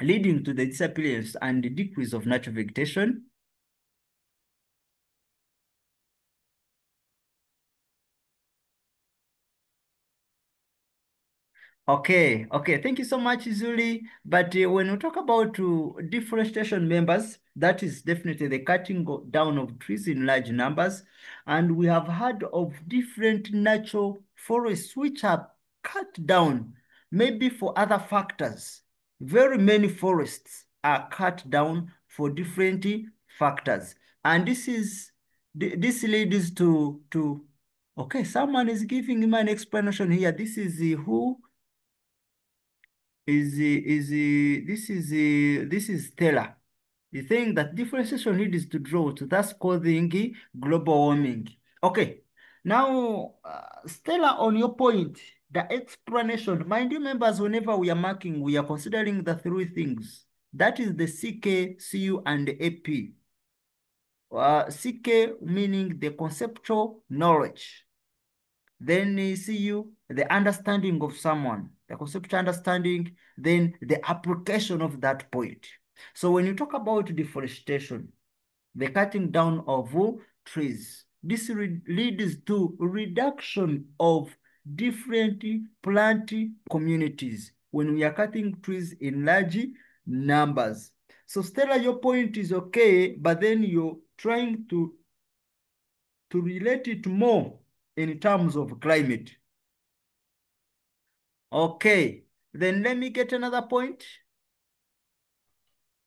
leading to the disappearance and the decrease of natural vegetation? Okay, thank you so much, Zuli. But when we talk about deforestation members, that is definitely the cutting down of trees in large numbers. And we have heard of different natural forests which are cut down, maybe for other factors. Very many forests are cut down for different factors. And this leads to okay, someone is giving me an explanation here. This is who this is Stella. The thing that differentiation leads to drought, thus causing global warming. Okay, now Stella, on your point, the explanation, mind you members, whenever we are marking, we are considering the three things. That is the CK, CU, and the AP. CK meaning the conceptual knowledge. Then you see the understanding of someone, the conceptual understanding, then the application of that point. So when you talk about deforestation, the cutting down of trees, this leads to reduction of different plant communities when we are cutting trees in large numbers. So Stella, your point is okay, but then you're trying to relate it more in terms of climate. Okay, then let me get another point.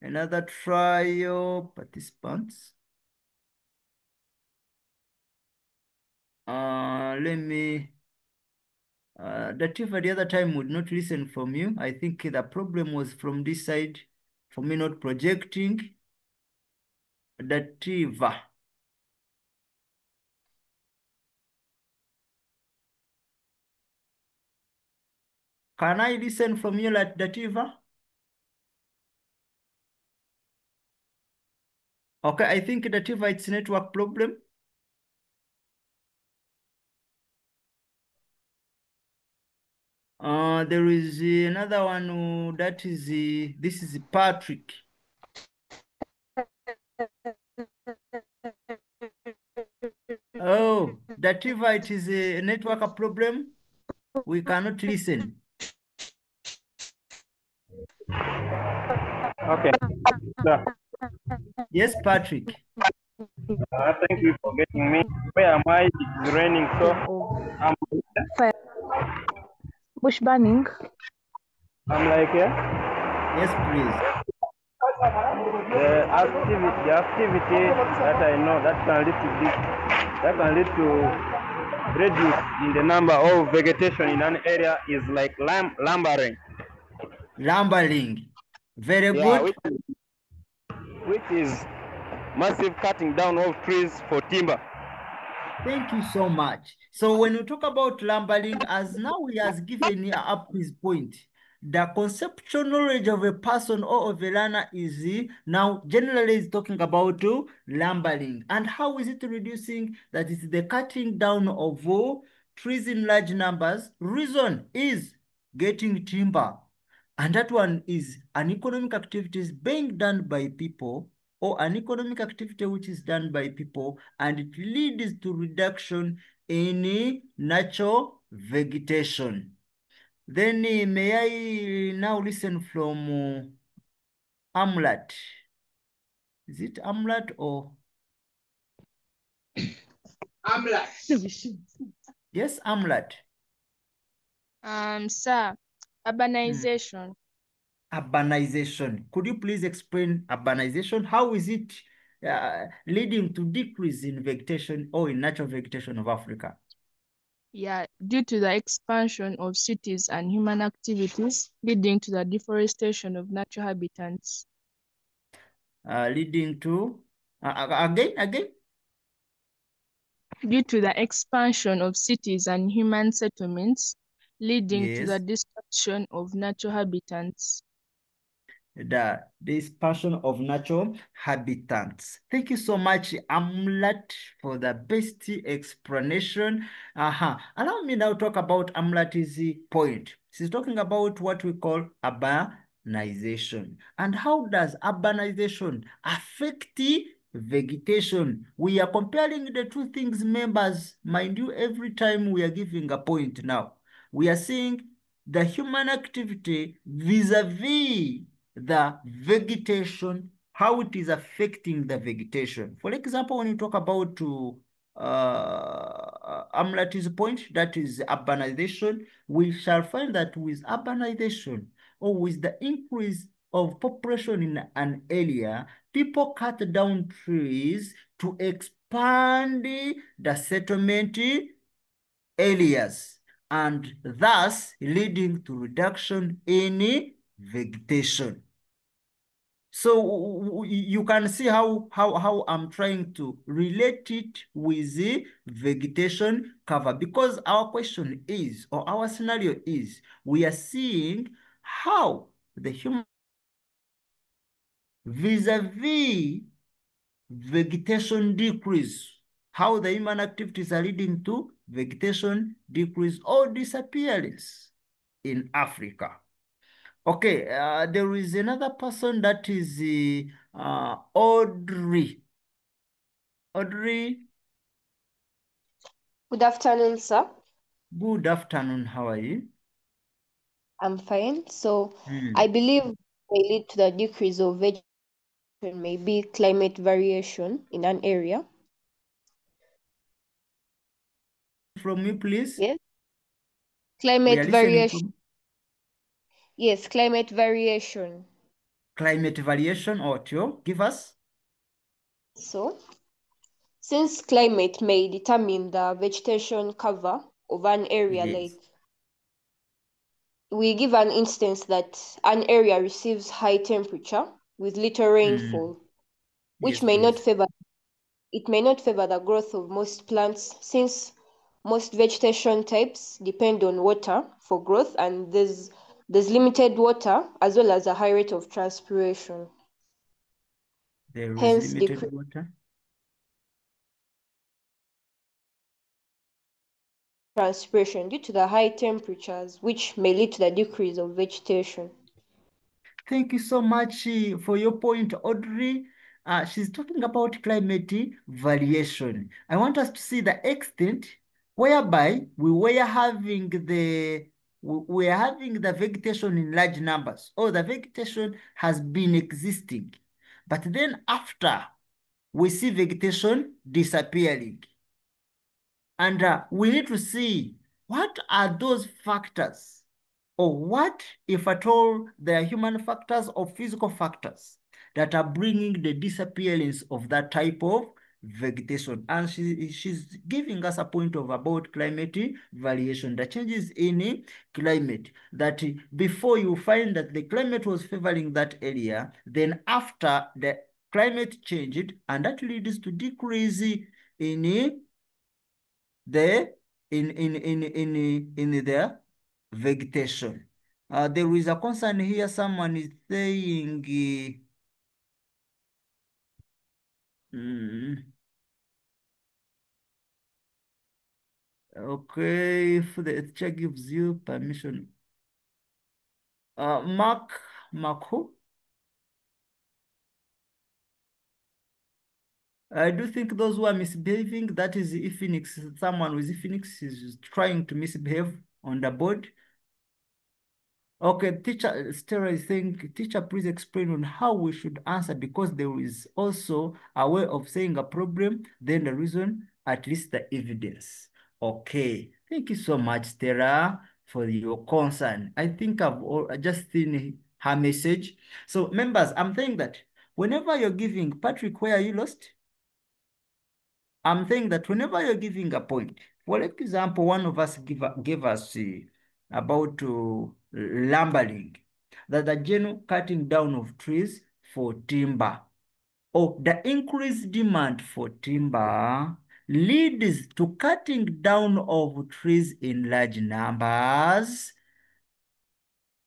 Another trial participants. Let me, Dativa the other time would not listen from you. I think the problem was from this side, for me not projecting. Dativa. Can I listen from you, like Dativa? Okay, I think Dativa, it's network problem. There is another one that is, this is Patrick. Oh, Dativa, it is a network problem. We cannot listen. Okay. Sir. Yes, Patrick. Thank you for getting me. Where am I? It's raining, so I'm, Fire. Bush burning. I'm like, yeah. Yes, please. The activity that I know that can lead to this, that can lead to reduce in the number of vegetation in an area is like lumbering. Lumbering. Very Yeah, good. which is massive cutting down of trees for timber. Thank you so much. So when we talk about lumbering, as now he has given up his point, the conceptual knowledge of a person or of a learner is now generally is talking about lumbering. And how is it reducing? That is the cutting down of trees in large numbers. Reason is getting timber. And that one is an economic activities being done by people or an economic activity which is done by people, and it leads to reduction in natural vegetation. Then may I now listen from Amlat? Is it Amlat or? Amlat. Yes, Amlat. Sir, urbanization. Urbanization. Could you please explain urbanization? How is it leading to decrease in vegetation or in natural vegetation of Africa? Yeah, due to the expansion of cities and human activities, leading to the deforestation of natural habitats. Leading to, again? Due to the expansion of cities and human settlements, leading to the Yes. destruction of natural habitats. The dispersion of natural habitats. Thank you so much, Amlat, for the best explanation. Allow me now to talk about Amlat's point. She's talking about what we call urbanization. And how does urbanization affect the vegetation? We are comparing the two things, members. Mind you, every time we are giving a point now, we are seeing the human activity vis-a-vis the vegetation, how it is affecting the vegetation. For example, when you talk about Amlati's point, that is urbanization, we shall find that with urbanization or with the increase of population in an area, people cut down trees to expand the settlement areas, and thus leading to reduction in vegetation. So you can see how I'm trying to relate it with the vegetation cover, because our question is, or our scenario is, we are seeing how the human vis-a-vis vegetation decrease, how the human activities are leading to vegetation decrease or disappearance in Africa. Okay, there is another person that is Audrey. Audrey. Good afternoon, sir. Good afternoon. How are you? I'm fine. So I believe may lead to the decrease of vegetation may be climate variation in an area. From you, please. Yes. We are Climate listening variation. from Yes, climate variation. climate variation, Otio. Give us. So, since climate may determine the vegetation cover of an area, Yes. like we give an instance that an area receives high temperature with little rainfall, which Yes, may not please. favor it may not favor the growth of most plants, since most vegetation types depend on water for growth, and there's limited water as well as a high rate of transpiration. There is Hence, limited water. Transpiration due to the high temperatures, which may lead to the decrease of vegetation. Thank you so much for your point, Audrey. She's talking about climate variation. I want us to see the extent whereby we were having the we are having the vegetation in large numbers, or the vegetation has been existing. But then after, we see vegetation disappearing. And we need to see what are those factors, or what, if at all, there are human factors or physical factors that are bringing the disappearance of that type of vegetation. And she's giving us a point of about climate variation, the changes in climate, that before you find that the climate was favoring that area, then after the climate changed, and that leads to decrease in the in the vegetation. There is a concern here. Someone is saying, okay, if the teacher gives you permission. Mark who? I do think those who are misbehaving, that is if Phoenix, someone with Phoenix is trying to misbehave on the board. Okay, teacher, Stella is saying, teacher, please explain on how we should answer, because there is also a way of saying a problem, then the reason, at least the evidence. Okay, thank you so much, Stella, for your concern. I think I've just seen her message. So members, I'm saying that whenever you're giving, Patrick, where are you lost? I'm saying that whenever you're giving a point, for example, one of us gave us about lumbering, that the general cutting down of trees for timber, or the increased demand for timber leads to cutting down of trees in large numbers.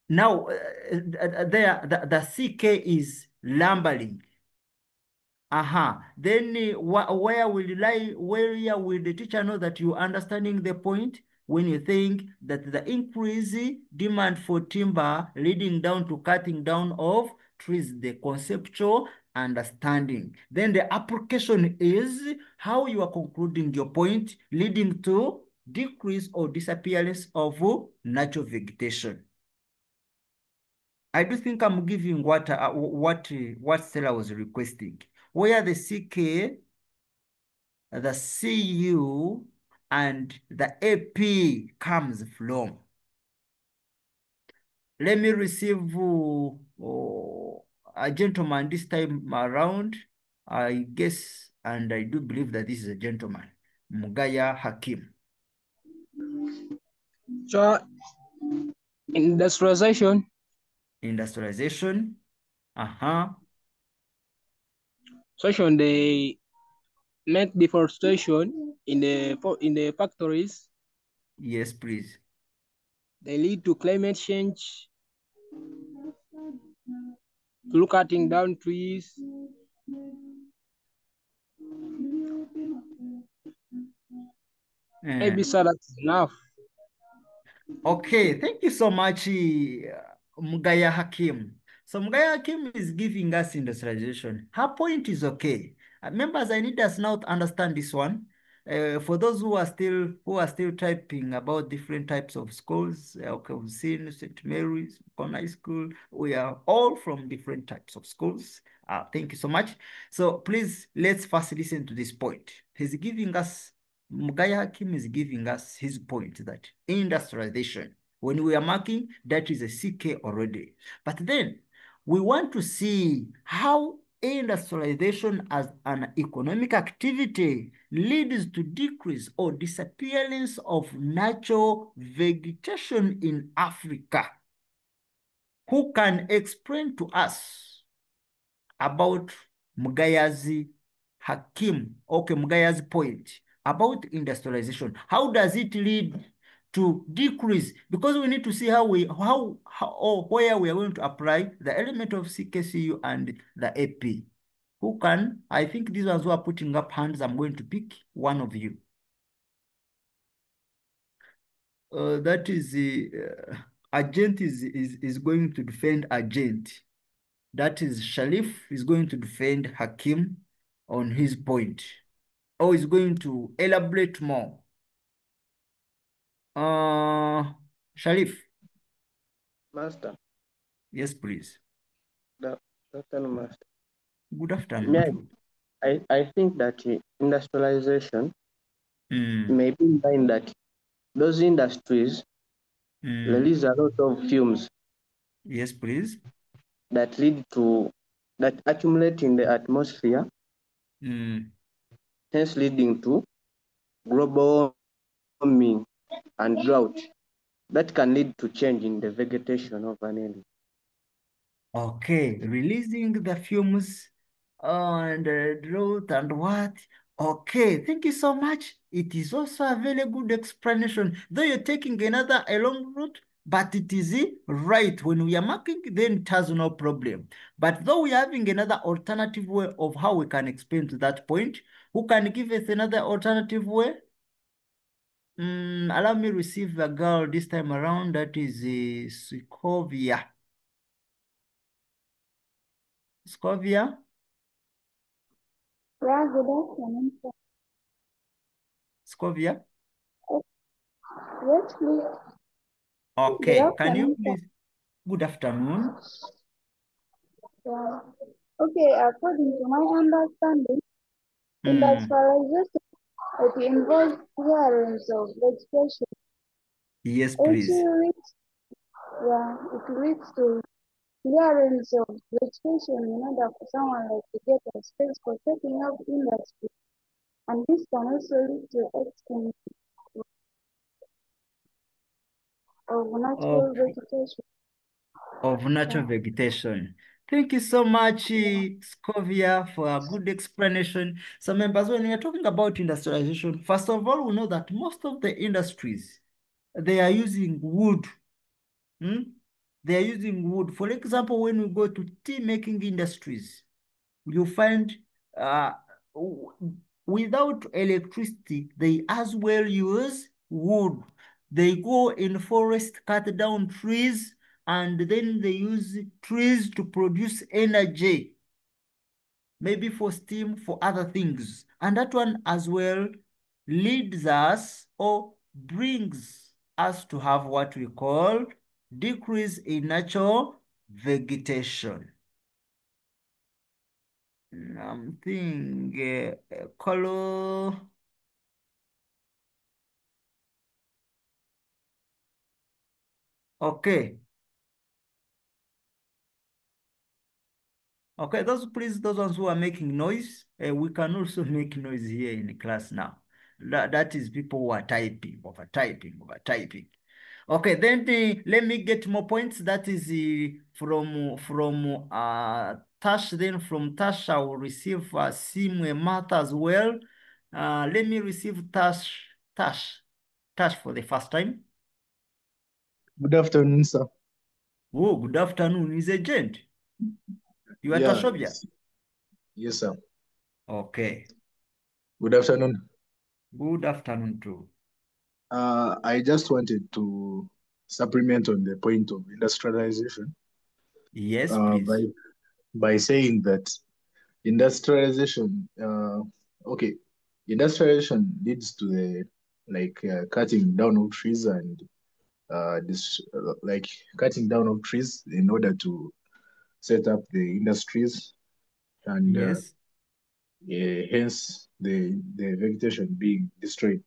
Now, the CK is lumbering. Then where will the teacher know that you understanding the point? When you think that the increase demand for timber leading down to cutting down of trees, the conceptual understanding. Then the application is how you are concluding your point, leading to decrease or disappearance of natural vegetation. I do think I'm giving what Stella was requesting, where the CK, the CU, and the AP comes from. Let me receive a gentleman this time around, I guess, and I do believe that this is a gentleman, Mugaya Hakim. So, industrialization. Industrialization. Section, they make deforestation in the factories. Yes, please. They lead to climate change, through cutting down trees. Maybe so that's enough. Okay, thank you so much, Mugaya Hakim. So Mugaya Hakim is giving us industrialization. Her point is okay. Members, I need us now to understand this one. For those who are still typing about different types of schools, okay, we've seen St. Mary's, High School. We are all from different types of schools. Thank you so much. So please, let's first listen to this point. He's giving us Mugaya Hakim is giving us his point that industrialization, when we are marking, that is a CK already. But then we want to see how industrialization as an economic activity leads to decrease or disappearance of natural vegetation in Africa. Who can explain to us about Mugaya's point about industrialization? How does it lead to decrease? Because we need to see how or where we are going to apply the element of CKCU and the AP. Who can? I think these ones who are putting up hands, I'm going to pick one of you. That is Agent is going to defend Agent. That is Sharif is going to defend Hakim on his point, or is going to elaborate more. Sharif. Master, Yes, please. the afternoon, Master. Good afternoon May too. I think that industrialization Mm, may be in mind that those industries mm. release a lot of fumes Yes, please. that lead to that accumulate in the atmosphere, Mm. hence leading to global warming and drought that can lead to change in the vegetation of an area. Okay, releasing the fumes and drought and what? Okay, thank you so much. It is also a very good explanation. Though you're taking another a long route, but it is right. When we are marking, then it has no problem. But though we are having another alternative way of how we can explain to that point, who can give us another alternative way? Allow me receive a girl this time around. That is Scovia. Scovia? Yeah, good afternoon, sir. Scovia? Yes, please. Good Okay, can you afternoon, sir. please? Good afternoon. Yeah. Okay, according to my understanding, Mm, industrialization it involves clearance of vegetation. yes, It please. leads, yeah, it leads to clearance of vegetation in order for someone like to get a space for setting up industry, and this can also lead to extinction of natural Okay, vegetation. of natural Yeah. vegetation. Thank you so much, Scovia, for a good explanation. So, members, when we are talking about industrialization, first of all, we know that most of the industries, they are using wood. Hmm? They are using wood. For example, when we go to tea making industries, you find uh, w- without electricity, they as well use wood. They go in forest, cut down trees, and then they use trees to produce energy, maybe for steam, for other things. And that one as well leads us or brings us to have what we call decrease in natural vegetation. I'm thinking color. Okay. Okay, those please, those ones who are making noise, we can also make noise here in the class now. That is people who are typing, over typing, over typing. Okay, then let me get more points. That is from Tash. Then from Tash, I will receive Simwe Math as well. Let me receive Tash for the first time. Good afternoon, sir. Oh, good afternoon. Is a gent. You are Yeah, Tashobia? yes, sir. Okay. Good afternoon. Good afternoon too. I just wanted to supplement on the point of industrialization Yes, uh, by please. by saying that industrialization, okay, industrialization leads to the cutting down of trees and this like cutting down of trees in order to set up the industries and Yes. hence the vegetation being destroyed.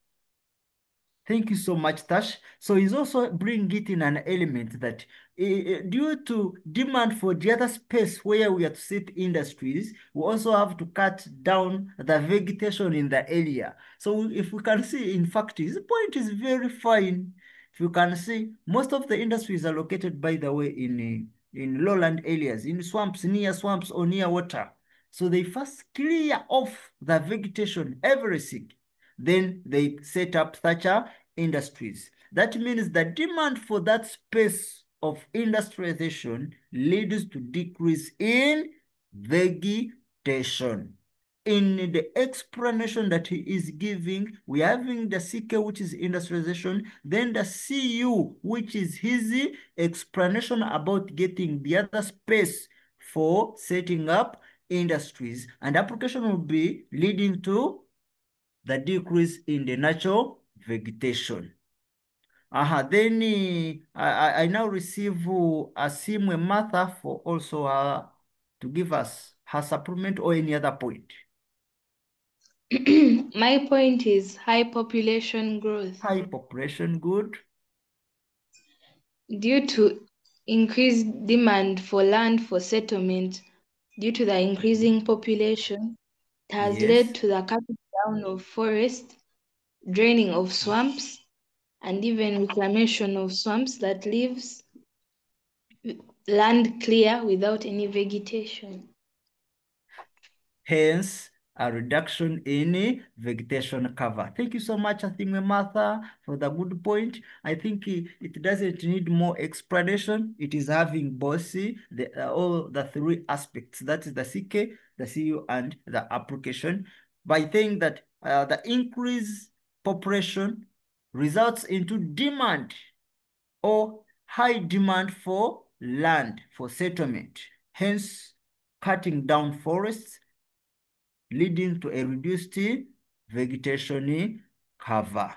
Thank you so much, Tash. So he's also bringing it in an element that due to demand for the other space where we are to set industries, we also have to cut down the vegetation in the area. So if we can see, in fact, his point is very fine. If you can see, most of the industries are located, by the way, in lowland areas, in swamps, near swamps or near water. So they first clear off the vegetation, everything. Then they set up such a industries. That means the demand for that space of industrialization leads to decrease in vegetation. In the explanation that he is giving, we are having the CK, which is industrialization, then the CU, which is his explanation about getting the other space for setting up industries. And application will be leading to the decrease in the natural vegetation. Then I now receive Asimwe Martha for also to give us her supplement or any other point. My point is high population growth. High population, good. Due to increased demand for land for settlement, due to the increasing population, it has led to the cutting down of forests, draining of swamps, and even reclamation of swamps that leaves land clear without any vegetation. Hence, a reduction in vegetation cover. Thank you so much, Athingwe Martha, for the good point. I think it doesn't need more explanation. It is having both all the three aspects. That is the CK, the CU, and the application. By saying that the increased population results into demand or high demand for land for settlement. Hence, cutting down forests leading to a reduced vegetation cover.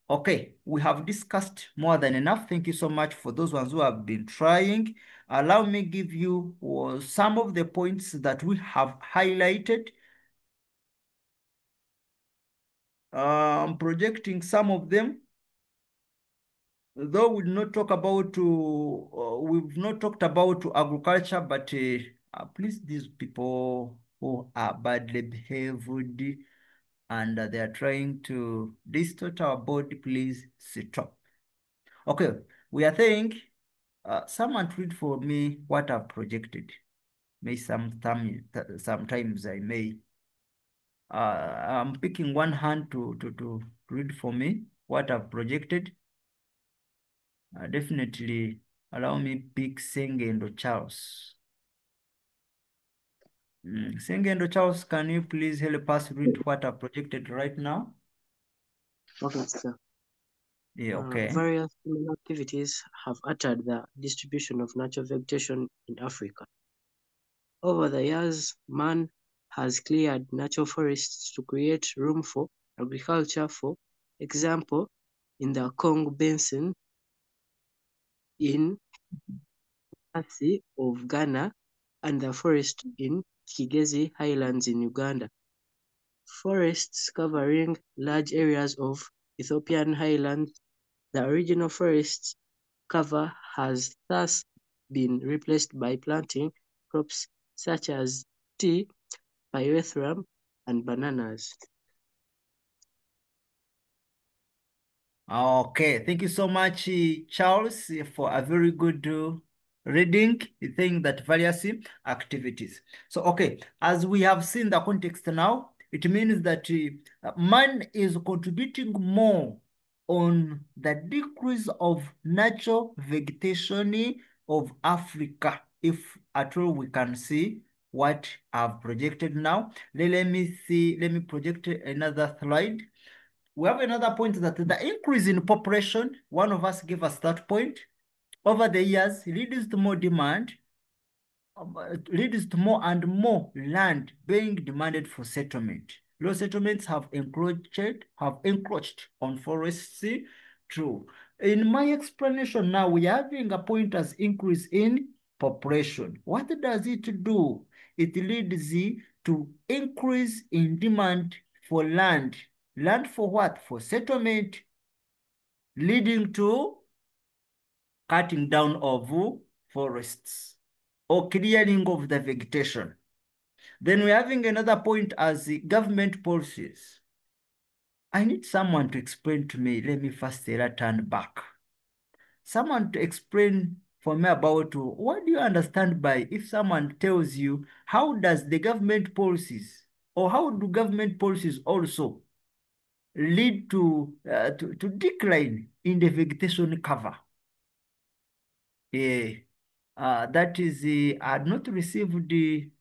Okay, we have discussed more than enough. Thank you so much for those ones who have been trying. Allow me give you some of the points that we have highlighted. I'm projecting some of them. Though we've not talked about agriculture, but please, these people who are badly behaved and they are trying to distort our body, please stop. Okay, we are saying, someone read for me what I've projected. Sometimes I may. I'm picking one hand to read for me what I've projected. Definitely allow me pick Sengendo Charles. Sengendo Charles, can you please help us read what I've projected right now? Okay, sir. Yeah, okay. Various human activities have altered the distribution of natural vegetation in Africa. Over the years, man has cleared natural forests to create room for agriculture. For example, in the Congo Basin, in Asi of Ghana, and the forest in Kigezi Highlands in Uganda. Forests covering large areas of Ethiopian highlands, the original forest cover has thus been replaced by planting crops such as tea, pyrethrum, and bananas. Okay, thank you so much, Charles, for a very good reading, saying that various activities. So, okay, as we have seen the context now, it means that man is contributing more on the decrease of natural vegetation of Africa, if at all we can see what I've projected now. Let me project another slide. We have another point that the increase in population, one of us gave us that point, over the years leads to more demand, leads to more and more land being demanded for settlement. Low settlements have encroached on forests. True. In my explanation now, we are having a point as increase in population. What does it do? It leads to increase in demand for land. Land for what? For settlement, leading to cutting down of forests or clearing of the vegetation. Then we're having another point as the government policies. I need someone to explain to me. Let me first turn back. Someone to explain for me about what do you understand by if someone tells you how does the government policies or how do government policies also lead to decline in the vegetation cover? That is, I had not received the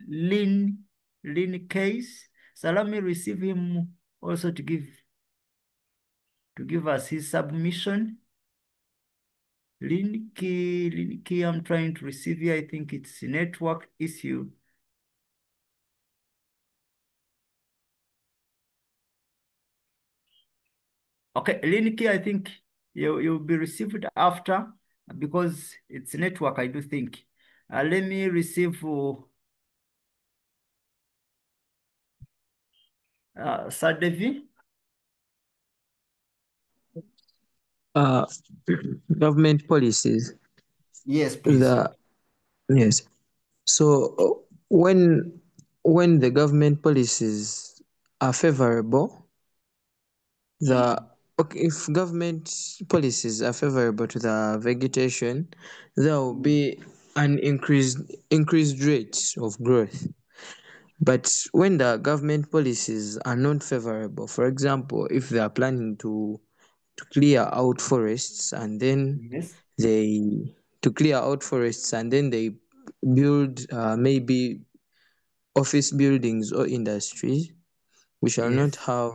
lean case. So let me receive him also to give us his submission. Lean key, I'm trying to receive here. I think it's a network issue. Okay, Linky, I think you'll be received after because it's network, I do think. Let me receive Sadevi. Uh, government policies. Yes, please. Yes. So when the government policies are favorable, if government policies are favorable to the vegetation, there will be an increased rate of growth. But when the government policies are not favorable, for example, if they are planning to clear out forests and then Yes. they build maybe office buildings or industries, we shall not Yes. have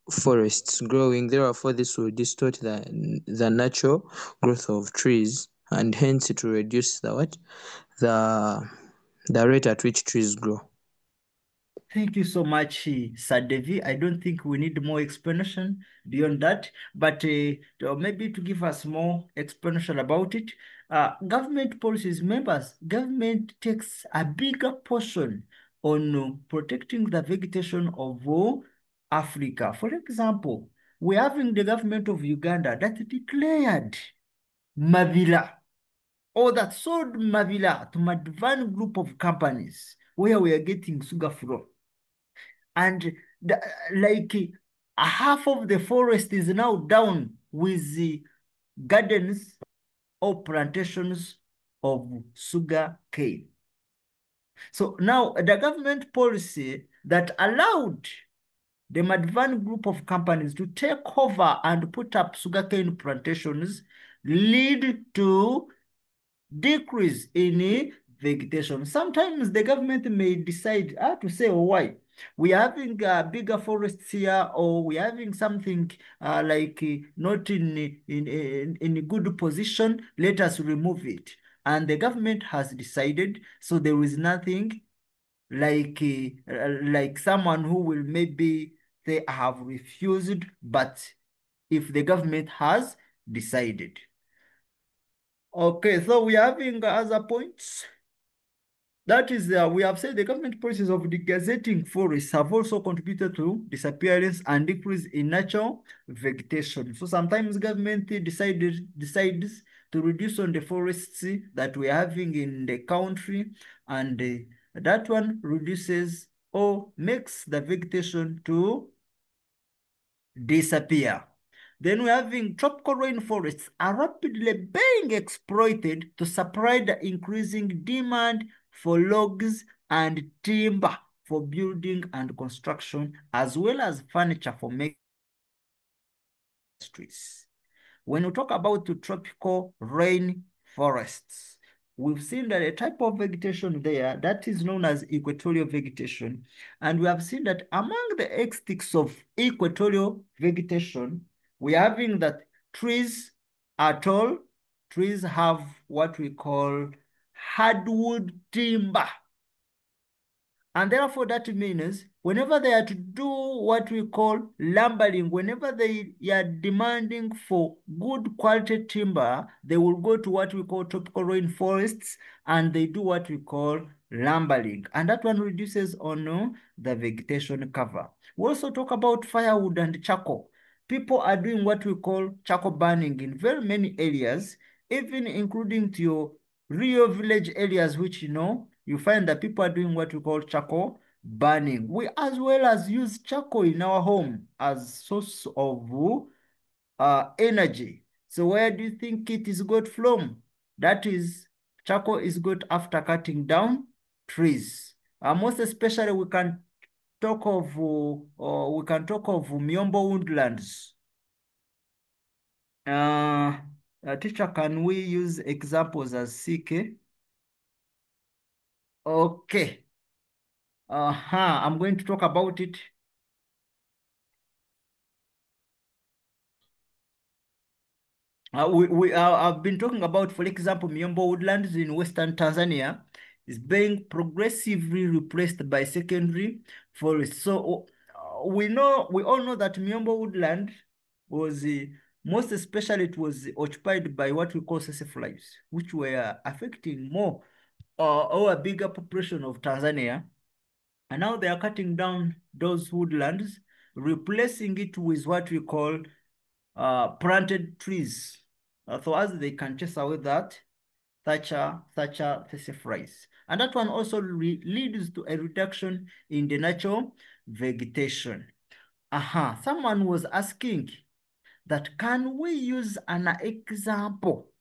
forests growing. Therefore, this will distort the natural growth of trees, and hence it will reduce the rate at which trees grow. Thank you so much, Sadevi. I don't think we need more explanation beyond that, but maybe to give us more explanation about it. Government policies, members, government takes a bigger portion on protecting the vegetation of Africa. For example, we're having the government of Uganda that declared Mavila or that sold Mavila to Madvan group of companies where we are getting sugar from. And like half of the forest is now down with the gardens or plantations of sugar cane. So now the government policy that allowed the Madvan group of companies to take over and put up sugarcane plantations lead to decrease in vegetation. Sometimes the government may decide to say, oh, why? We are having bigger forests here, or we are having something not in a good position. Let us remove it. And the government has decided, so there is nothing like someone who will maybe they have refused, but if the government has decided. Okay, so we are having other points. That is, we have said the government policies of degazetting forests have also contributed to disappearance and decrease in natural vegetation. So sometimes government decides to reduce on the forests that we are having in the country, and that one reduces or makes the vegetation to disappear. Then we're having tropical rainforests are rapidly being exploited to supply the increasing demand for logs and timber for building and construction, as well as furniture for making industries. When we talk about the tropical rainforests, we've seen that a type of vegetation there that is known as equatorial vegetation. And we have seen that among the extincts of equatorial vegetation, we are having that trees are tall, trees have what we call hardwood timber. And therefore, that means whenever they are to do what we call lumbering, whenever they are demanding for good quality timber, they will go to what we call tropical rainforests and they do what we call lumbering. And that one reduces on the vegetation cover. We also talk about firewood and charcoal. People are doing what we call charcoal burning in very many areas, even including to your real village areas, which you find that people are doing what we call charcoal burning. We as well as use charcoal in our home as source of energy. So where do you think it is got from? That is, charcoal is got after cutting down trees. Most especially we can talk of Miombo woodlands. Teacher, can we use examples as CK? Okay. I'm going to talk about it. I've been talking about, for example, Miombo woodlands in Western Tanzania is being progressively replaced by secondary forests. So we all know that Miombo woodland was most especially it was occupied by what we call S.3s, which were affecting more or a bigger population of Tanzania. And now they are cutting down those woodlands, replacing it with what we call planted trees. So as they can chase away that Thatcher tessifries. And that one also leads to a reduction in the natural vegetation. Someone was asking that can we use an example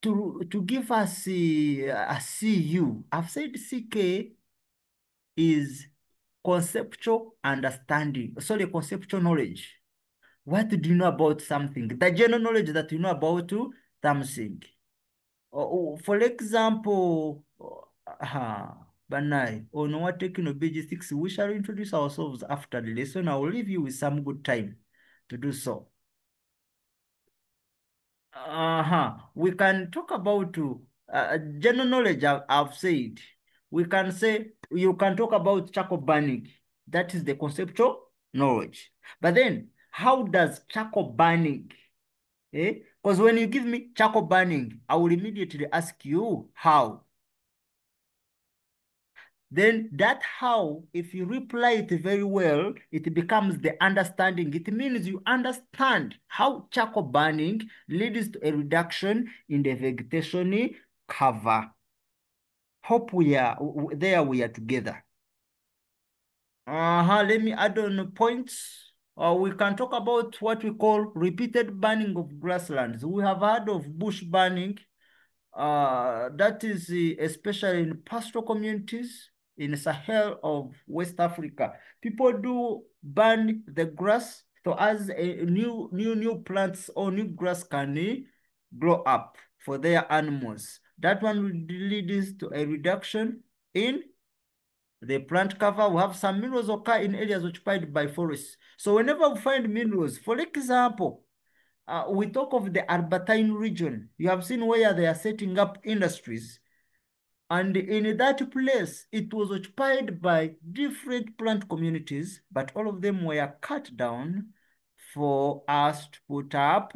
to give us a CU? I've said CK is conceptual understanding, sorry, conceptual knowledge. What do you know about something? The general knowledge that you know about something. For example, Banai, on what taking of BG6, we shall introduce ourselves after the lesson. I will leave you with some good time to do so. We can talk about general knowledge. I've said. We can say you can talk about charcoal burning. That is the conceptual knowledge. But then, how does charcoal burning? Because when you give me charcoal burning, I will immediately ask you how. Then that how, if you reply it very well, it becomes the understanding. It means you understand how charcoal burning leads to a reduction in the vegetation cover. Hope we are together. Let me add on points. We can talk about what we call repeated burning of grasslands. We have heard of bush burning. That is especially in pastoral communities in the Sahel of West Africa. People do burn the grass so as a new plants or new grass can grow up for their animals. That one leads to a reduction in the plant cover. We have some minerals occur in areas occupied by forests. So whenever we find minerals, for example, we talk of the Albertine region. You have seen where they are setting up industries. And in that place, it was occupied by different plant communities, but all of them were cut down for us to put up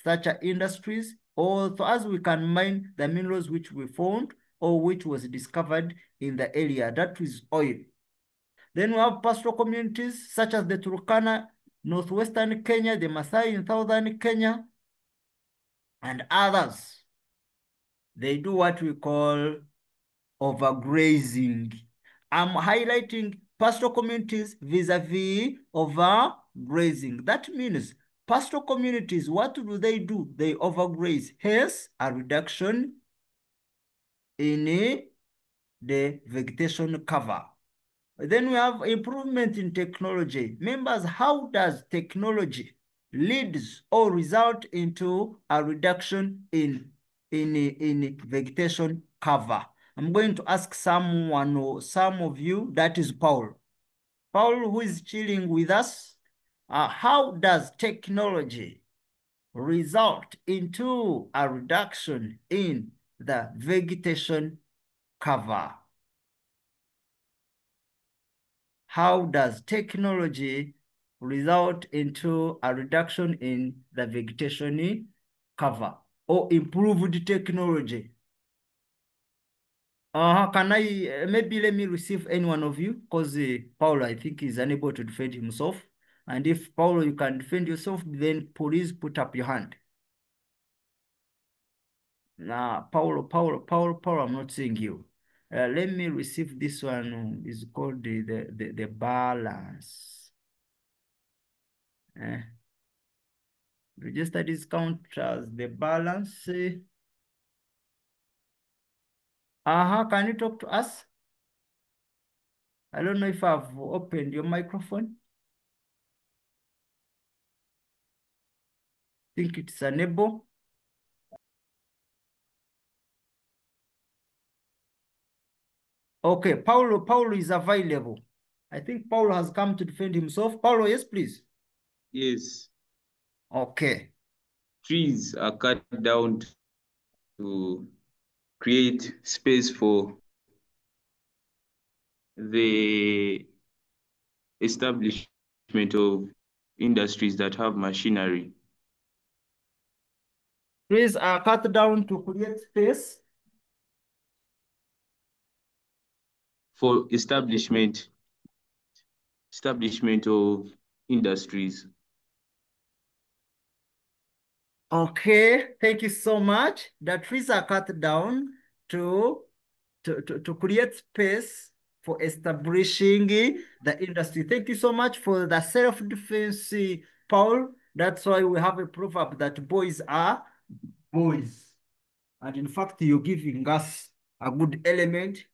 such industries, or so as we can mine the minerals which we found or which was discovered in the area. That is oil. Then we have pastoral communities such as the Turkana, northwestern Kenya, the Maasai in southern Kenya, and others. They do what we call overgrazing. I'm highlighting pastoral communities vis-a-vis overgrazing. That means pastoral communities, what do? They overgraze, hence a reduction in the vegetation cover. Then we have improvement in technology. Members, how does technology leads or result into a reduction in vegetation cover? I'm going to ask someone or some of you, that is Paul. Paul, who is chilling with us, how does technology result into a reduction in the vegetation cover? How does technology result into a reduction in the vegetation cover or improved technology? Can I, maybe let me receive any one of you, because Paulo, I think, is unable to defend himself. And if Paulo, you can defend yourself, then please put up your hand. Nah, Paulo, I'm not seeing you. Let me receive this one. Is called the balance. Register discount as the balance. Can you talk to us? I don't know if I've opened your microphone. Think it's unable. Okay, Paulo is available. I think Paulo has come to defend himself. Paulo, yes, please. Yes. Okay. Trees are cut down to create space for the establishment of industries that have machinery. Trees are cut down to create space For establishment of industries. Okay, thank you so much. The trees are cut down to create space for establishing the industry. Thank you so much for the self-defense, Paul. That's why we have a proverb that boys are boys. And in fact, you're giving us a good element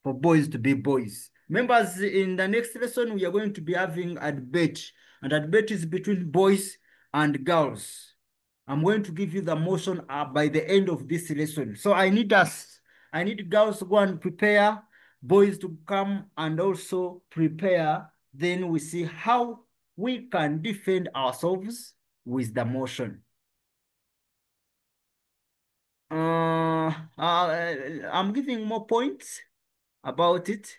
for boys to be boys. Members, in the next lesson, we are going to be having a debate. And the debate is between boys and girls. I'm going to give you the motion by the end of this lesson. So I need girls to go and prepare, boys to come and also prepare. Then we see how we can defend ourselves with the motion. I'm giving more points about it.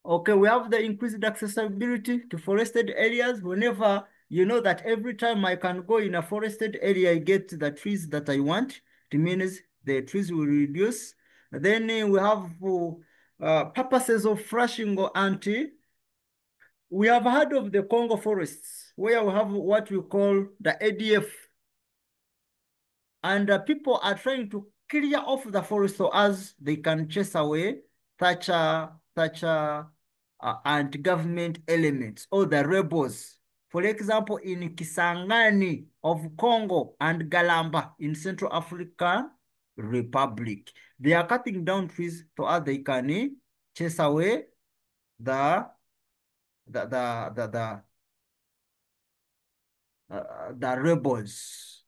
Okay, we have the increased accessibility to forested areas. Whenever you know that every time I can go in a forested area, I get the trees that I want. It means the trees will reduce. Then we have purposes of flushing or anti. We have heard of the Congo forests, where we have what we call the ADF. And people are trying to clear off the forest so as they can chase away such anti-government elements or the rebels. For example, in Kisangani of Congo and Galamba in Central African Republic, they are cutting down trees so as they can chase away the the the the the, the rebels.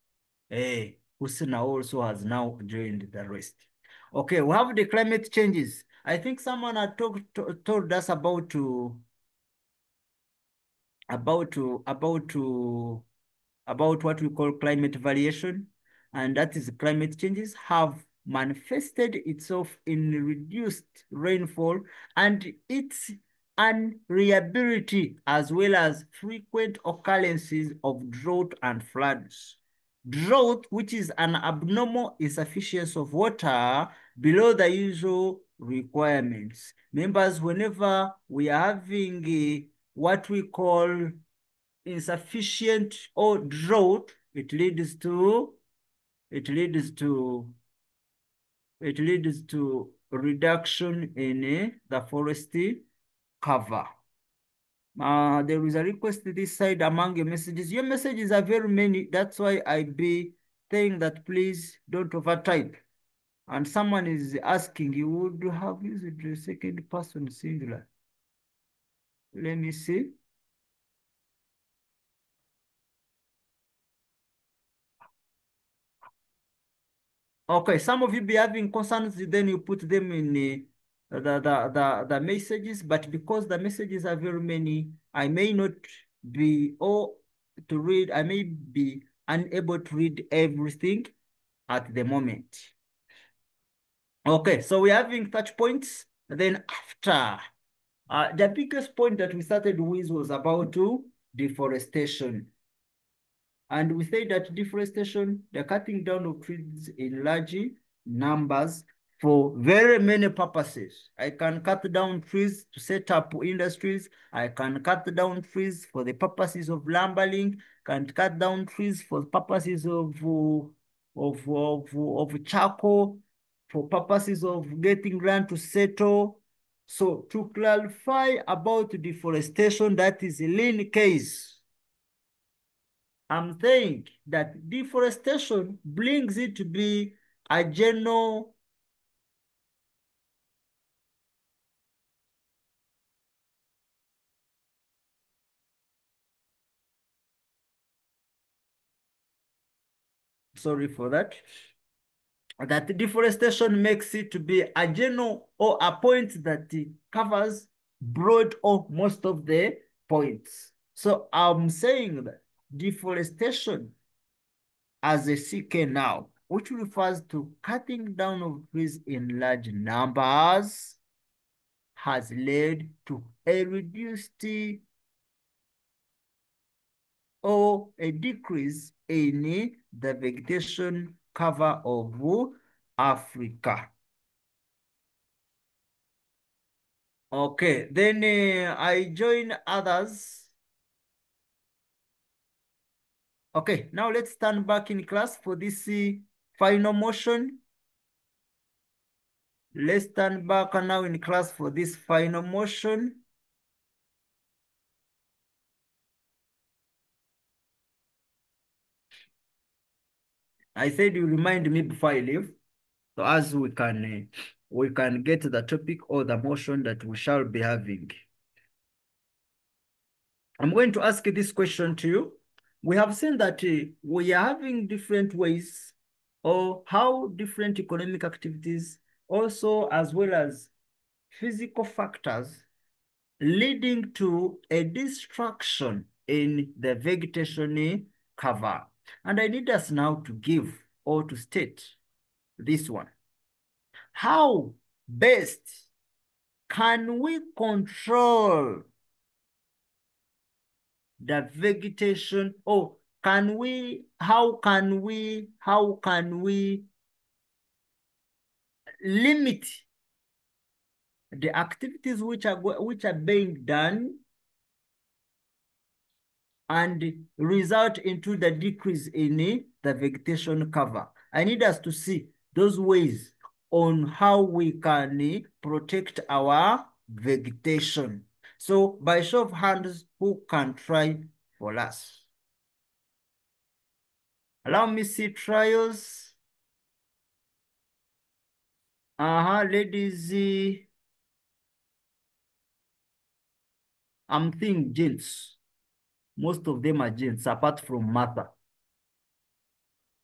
Hey, Husna also has now joined the rest. Okay, we have the climate changes. I think someone had told us about what we call climate variation, and that is climate changes have manifested itself in reduced rainfall and its unreliability, as well as frequent occurrences of drought and floods. Drought, which is an abnormal insufficiency of water below the usual requirements. Members, whenever we are having what we call insufficient or drought, it leads to reduction in the forest cover. There is a request this side among your messages. Your messages are very many. That's why I be saying that please don't overtype. And someone is asking, you would have used the second person singular. Let me see. Okay, some of you be having concerns, then you put them in the messages, but because the messages are very many, I may not be all to read. I may be unable to read everything at the moment. Okay, so we're having touch points. Then after, the biggest point that we started with was about deforestation. And we say that deforestation, the cutting down of trees in large numbers for very many purposes. I can cut down trees to set up industries. I can cut down trees for the purposes of lumbering, can cut down trees for purposes of charcoal, for purposes of getting land to settle. So to clarify about deforestation, that is a lean case. I'm saying that deforestation brings it to be a general sorry for that. That deforestation makes it to be a general or a point that covers broad or most of the points. So I'm saying that deforestation as a CK now, which refers to cutting down of trees in large numbers, has led to a reduced or a decrease in the vegetation cover of Africa. Okay, then I join others. Okay, now let's stand back in class for this final motion. Let's stand back now in class for this final motion. I said you remind me before I leave, so as we can get the topic or the motion that we shall be having. I'm going to ask this question to you. We have seen that we are having different ways or how different economic activities also as well as physical factors leading to a destruction in the vegetation cover. And I need us now to give or to state this one. How best can we control the vegetation, or how can we limit the activities which are being done and result into the decrease in the vegetation cover? I need us to see those ways on how we can protect our vegetation. So by show of hands, who can try for us? Allow me see trials. Ladies, I'm thinking gents. Most of them are gents, apart from Martha.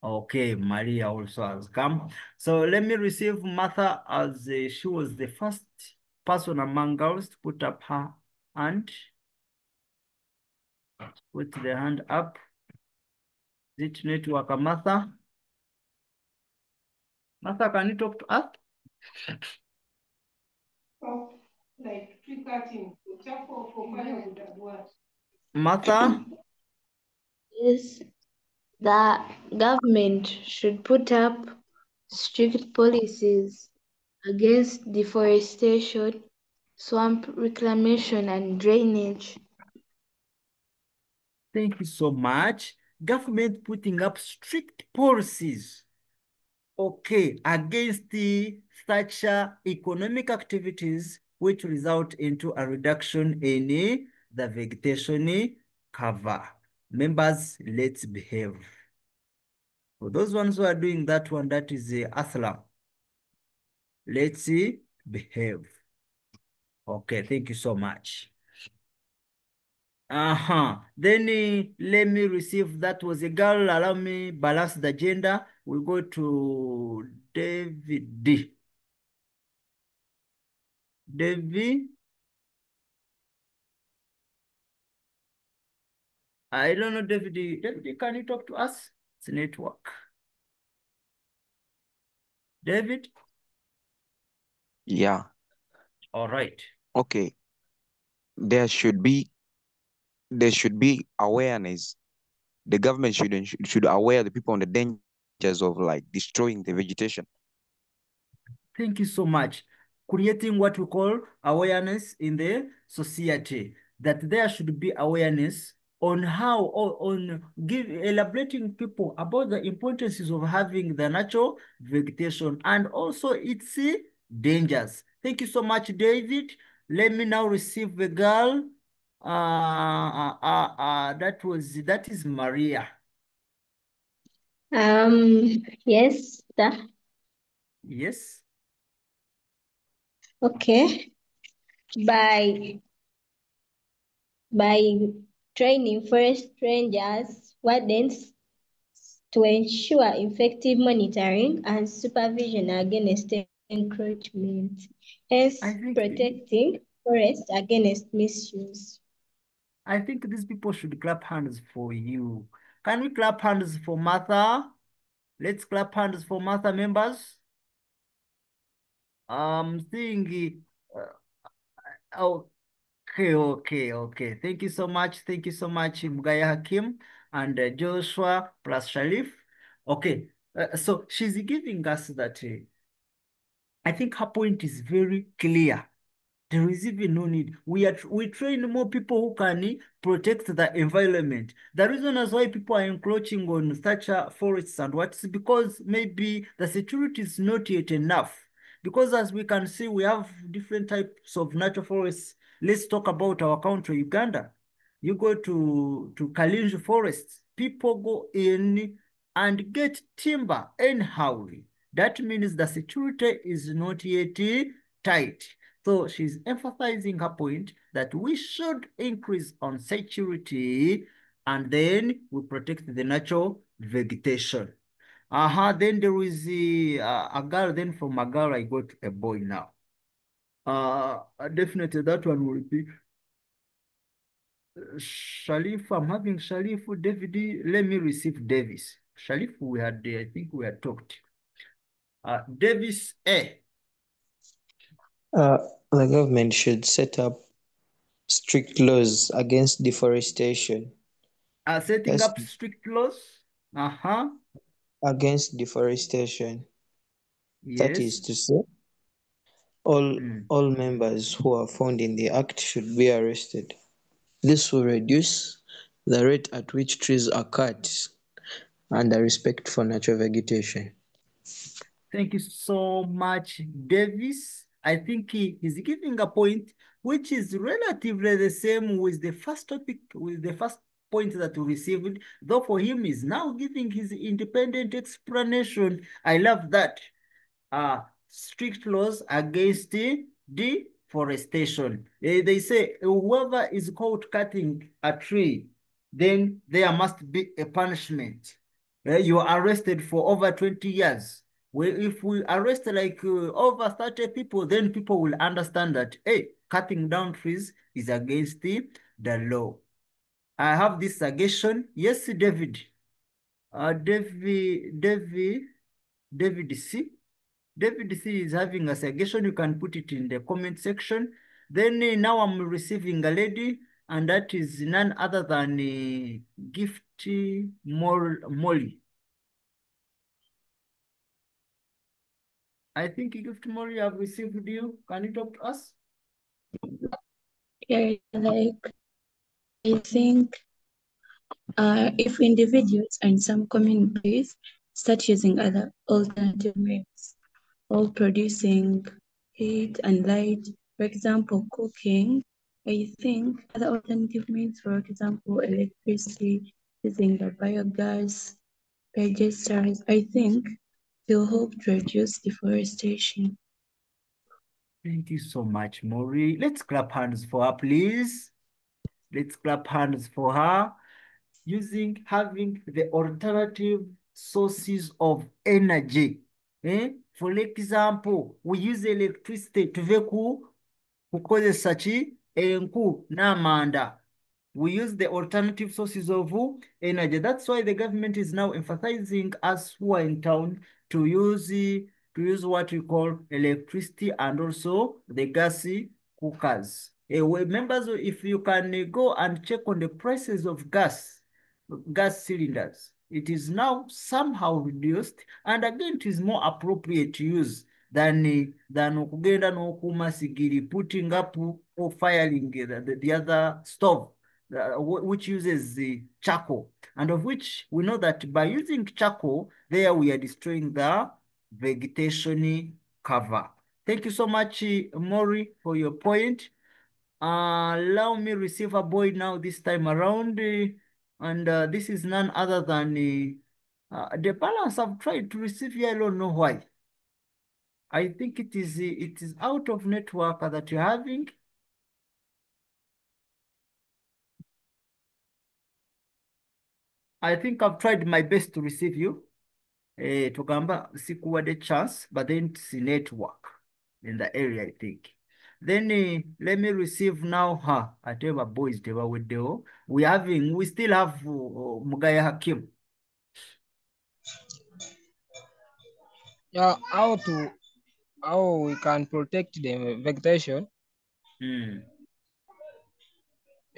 Okay, Maria also has come. So let me receive Martha as she was the first person among girls to put up her hand. Put the hand up. Is it network, Martha? Martha, can you talk to us? Like tree cutting, kufanya kudabua. Martha? Yes, the government should put up strict policies against deforestation, swamp reclamation, and drainage. Thank you so much. Government putting up strict policies, okay, against such economic activities which result into a reduction in the vegetation cover. Members, let's behave. For those ones who are doing that one, that is Aslam. Let's behave. Okay, thank you so much. Then let me receive, that was a girl. Allow me balance the gender. We'll go to David D. David, I don't know, David. David, can you talk to us? It's network. David? Yeah. All right. Okay. There should be awareness. The government should aware the people on the dangers of like destroying the vegetation. Thank you so much. Creating what we call awareness in the society, that there should be awareness on how, or on elaborating people about the importances of having the natural vegetation and also its dangers. Thank you so much, David. Let me now receive the girl. That is Maria. Yes, sir. Yes. Okay. By by training forest rangers, wardens to ensure effective monitoring and supervision against encroachment, hence protecting forests against misuse. I think these people should clap hands for you. Can we clap hands for Martha? Let's clap hands for Martha, members. I'm seeing, Okay. Thank you so much. Thank you so much, Mugaya Hakim and Joshua plus Sharif. Okay, so she's giving us that. I think her point is very clear. There is even no need. We train more people who can protect the environment. The reason is why people are encroaching on such forests and what is because maybe the security is not yet enough. Because as we can see, we have different types of natural forests. Let's talk about our country, Uganda. You go to Kalinji forests, people go in and get timber anyhow. That means the security is not yet tight. So she's emphasizing her point that we should increase on security and then we protect the natural vegetation. Then there is a girl, then from a girl I got a boy now. Definitely that one will be Shalif. I'm having Shalif, David. Let me receive Davis. Shalif, I think we had talked. Davis A. Uh, the government should set up strict laws against deforestation. Setting up strict laws. Against deforestation. That is Yes. to say, all members who are found in the act should be arrested. This will reduce the rate at which trees are cut and the respect for natural vegetation. Thank you so much, Davis. I think he is giving a point which is relatively the same with the first topic, with the first point that we received, though for him is now giving his independent explanation. I love that. Strict laws against deforestation. They say whoever is caught cutting a tree, then there must be a punishment. You are arrested for over 20 years. Well, if we arrest like over 30 people, then people will understand that, hey, cutting down trees is against the law. I have this suggestion. Yes, David. David C. David C is having a suggestion. You can put it in the comment section. Then now I'm receiving a lady, and that is none other than Gift Molly. I think Gift Molly, I've received you. Can you talk to us? Yeah, like I think if individuals and some communities start using other alternative means of producing heat and light, for example, cooking, I think other alternative means, for example, electricity, using the biogas, digesters, I think will help to reduce deforestation. Thank you so much, Maury. Let's clap hands for her, please. Let's clap hands for her. Having the alternative sources of energy. For example, we use electricity tuve kukozesa ki enku n'amanda. We use the alternative sources of energy. That's why the government is now emphasizing us who are in town to use what we call electricity and also the gas cookers. Members, if you can go and check on the prices of gas cylinders, it is now somehow reduced, and again it is more appropriate to use than okugenda n'okuuma sigiri, putting up or firing the other stove, which uses the charcoal, and of which we know that by using charcoal, there we are destroying the vegetation cover. Thank you so much, Maury, for your point. Allow me receive a boy now this time around, and this is none other than the balance I've tried to receive here. I don't know why. I think it is out of network that you're having. I think I've tried my best to receive you. Tugamba sikuwadde chance, but then it's network in the area, I think. Then let me receive now her. Ateba boys tebaweddewo. We still have Mugaya Hakim. Yeah, how we can protect the vegetation?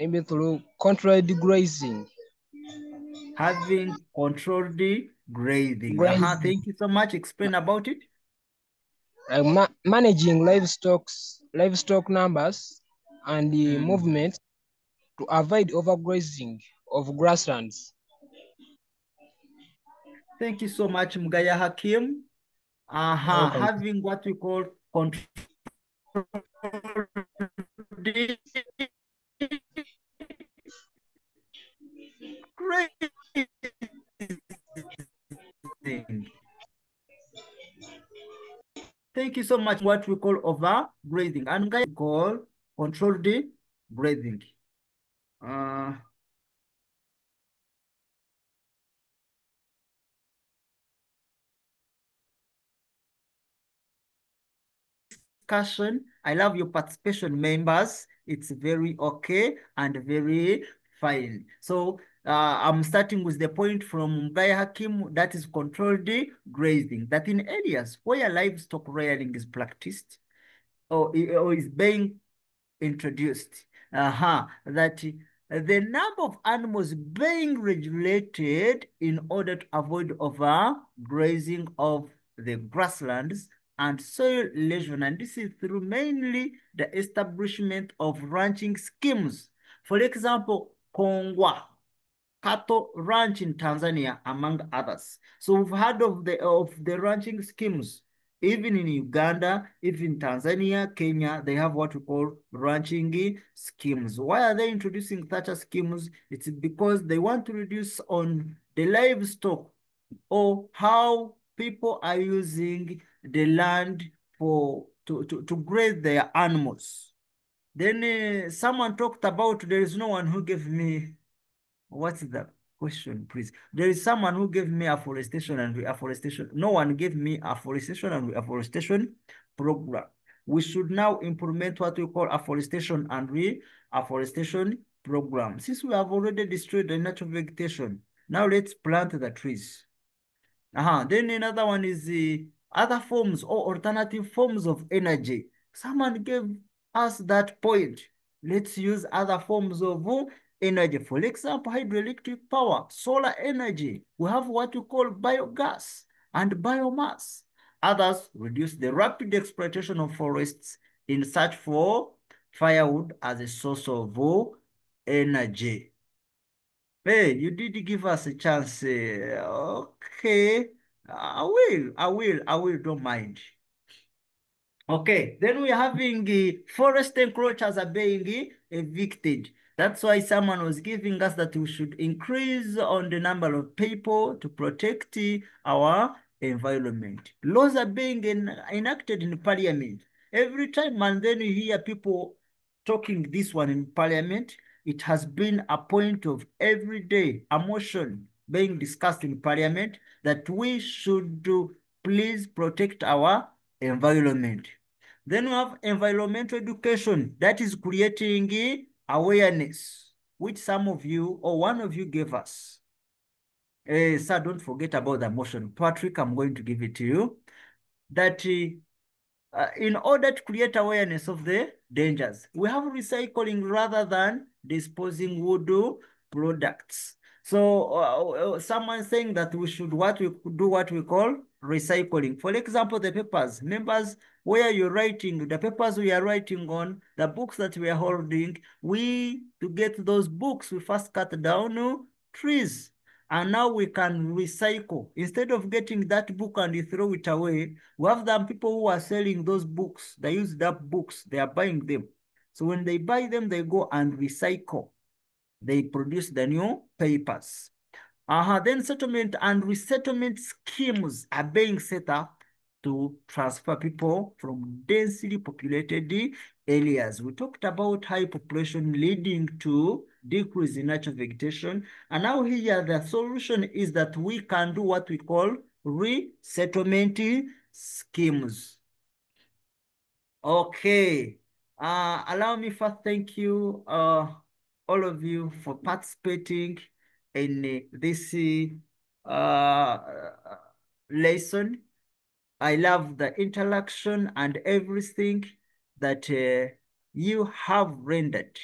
maybe through controlled grazing. Having controlled the grazing. Grazing. Thank you so much. Explain about it. Managing livestock numbers and the Mm. movement to avoid overgrazing of grasslands. Thank you so much, Mgaya Hakim. Welcome. Having what we call control grazing. Thank you so much. What we call overgrazing, and Mgaya call controlled grazing. Discussion. I love your participation, members. It's very okay and very fine. So I'm starting with the point from Mgaya Hakim, that is controlled grazing, that in areas where livestock rearing is practiced or is being introduced, that the number of animals being regulated in order to avoid overgrazing of the grasslands and soil erosion, and this is through mainly the establishment of ranching schemes. For example, Kongwa cattle ranch in Tanzania, among others. So we've heard of the ranching schemes. Even in Uganda, even Tanzania, Kenya, they have what we call ranching schemes. Why are they introducing such a schemes? It's because they want to reduce on the livestock or how people are using the land to graze their animals. Then someone talked about, there is no one who gave me, what's the question, please? There is someone who gave me afforestation and reforestation. No one gave me afforestation and reforestation program. We should now implement what we call afforestation and reforestation program. Since we have already destroyed the natural vegetation, now let's plant the trees. Then another one is the other forms or alternative forms of energy. Someone gave us that point. Let's use other forms of energy. For example, hydroelectric power, solar energy. We have what we call biogas and biomass. Others reduce the rapid exploitation of forests in search for firewood as a source of energy. Hey, you did give us a chance. Okay. I will, don't mind. Okay, then we're having forest encroachers are being evicted. That's why someone was giving us that we should increase on the number of people to protect our environment. Laws are being enacted in parliament. Every time and then you hear people talking this one in parliament, it has been a point of everyday emotion being discussed in parliament that we should please protect our environment. Then we have environmental education that is creating awareness, which some of you or one of you gave us. Sir, don't forget about the motion. Patrick, I'm going to give it to you. That in order to create awareness of the dangers, we have recycling rather than disposing wood products. So someone saying that we should do what we call recycling. For example, the papers. Members, where you're writing, the papers we are writing on, the books that we are holding, to get those books, we first cut down trees. And now we can recycle. Instead of getting that book and you throw it away, we have them people who are selling those books. They use that books, they are buying them. So when they buy them, they go and recycle. They produce the new papers. Then settlement and resettlement schemes are being set up to transfer people from densely populated areas. We talked about high population leading to decrease in natural vegetation. And now here the solution is that we can do what we call resettlement schemes. Okay. Allow me first thank you all of you for participating in this lesson. I love the interaction and everything that you have rendered.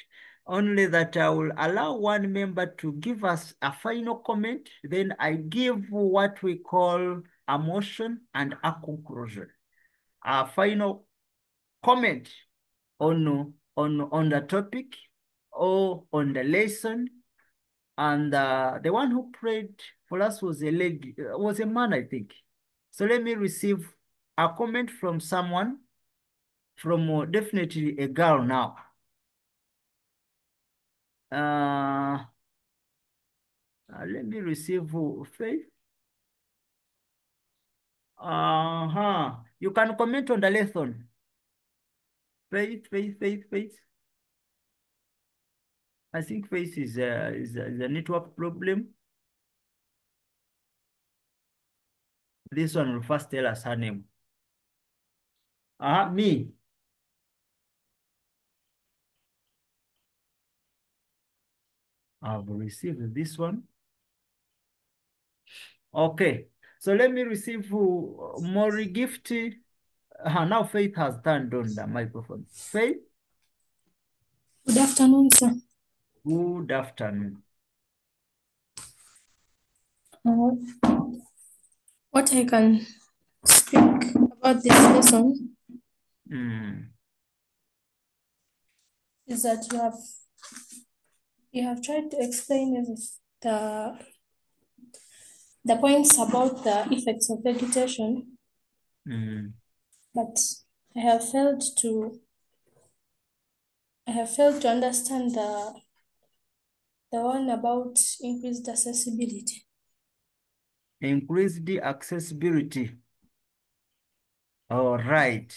only that I will allow one member to give us a final comment. Then I give what we call a motion and a conclusion. A final comment on the topic or on the lesson. And the one who prayed for us was a lady, was a man, I think. So let me receive a comment from someone, from definitely a girl now. Let me receive Faith. You can comment on the lesson. Faith. I think Faith is a network problem. This one will first tell us her name. Me. I've received this one. Okay, so let me receive Mori gift. Now Faith has turned on the microphone. Faith? Good afternoon, sir. Good afternoon. What I can speak about this lesson is that you have tried to explain the points about the effects of vegetation, but I have failed to understand the one about increased accessibility. Increased the accessibility. All right.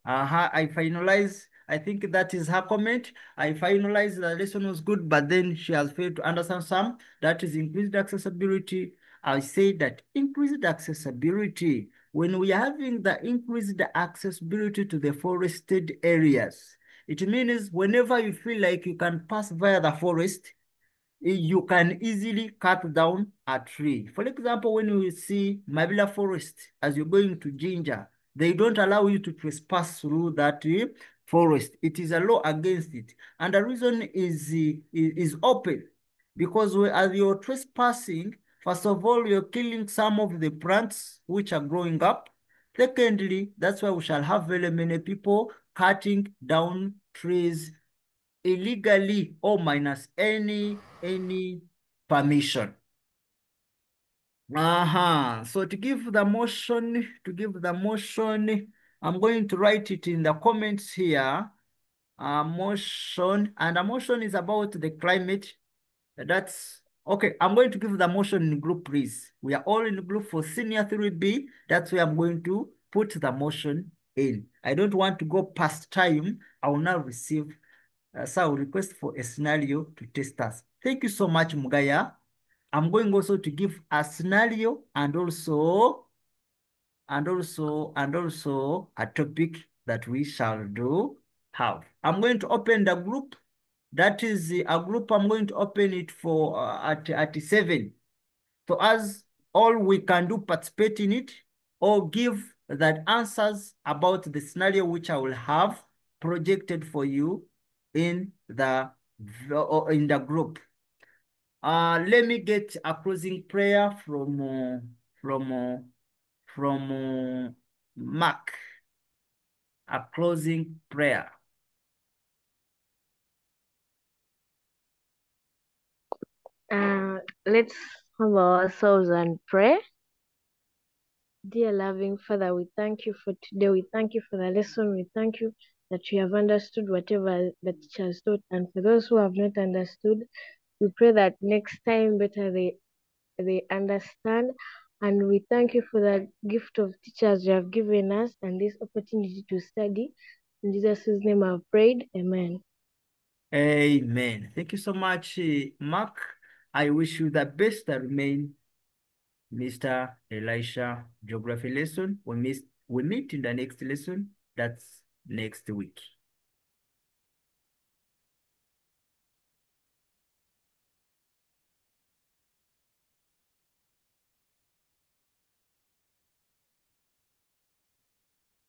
I finalize. I think that is her comment. I finalized the lesson was good, but then she has failed to understand some. That is increased accessibility. I say that increased accessibility, when we are having the increased accessibility to the forested areas, it means whenever you feel like you can pass via the forest, you can easily cut down a tree. For example, when you see Mabila Forest, as you're going to Ginger, they don't allow you to trespass through that forest. It is a law against it. And the reason is open, because as you're trespassing, first of all, you're killing some of the plants which are growing up. Secondly, that's why we shall have very many people cutting down trees illegally or minus any permission. So to give the motion, I'm going to write it in the comments here. Motion, and the motion is about the climate. That's okay. I'm going to give the motion in group, please. We are all in group for senior 3B. That's where I'm going to put the motion in. I don't want to go past time. I will now receive so I will request for a scenario to test us. Thank you so much, Mugaya. I'm going also to give a scenario and also a topic that we shall have. I'm going to open the group. That is a group I'm going to open it for at 7. So as all we can do participate in it or give that answers about the scenario which I will have projected for you in the group. Let me get a closing prayer from Mark. A closing prayer. Let's humble ourselves and pray. Dear loving Father, we thank you for today. We thank you for the lesson. We thank you that we have understood whatever the teacher has taught. And for those who have not understood, we pray that next time better they understand. And we thank you for the gift of teachers you have given us and this opportunity to study. In Jesus' name I've prayed. Amen. Amen. Thank you so much, Mark. I wish you the best that remain, Mr. Elisha geography lesson. We meet in the next lesson. That's next week.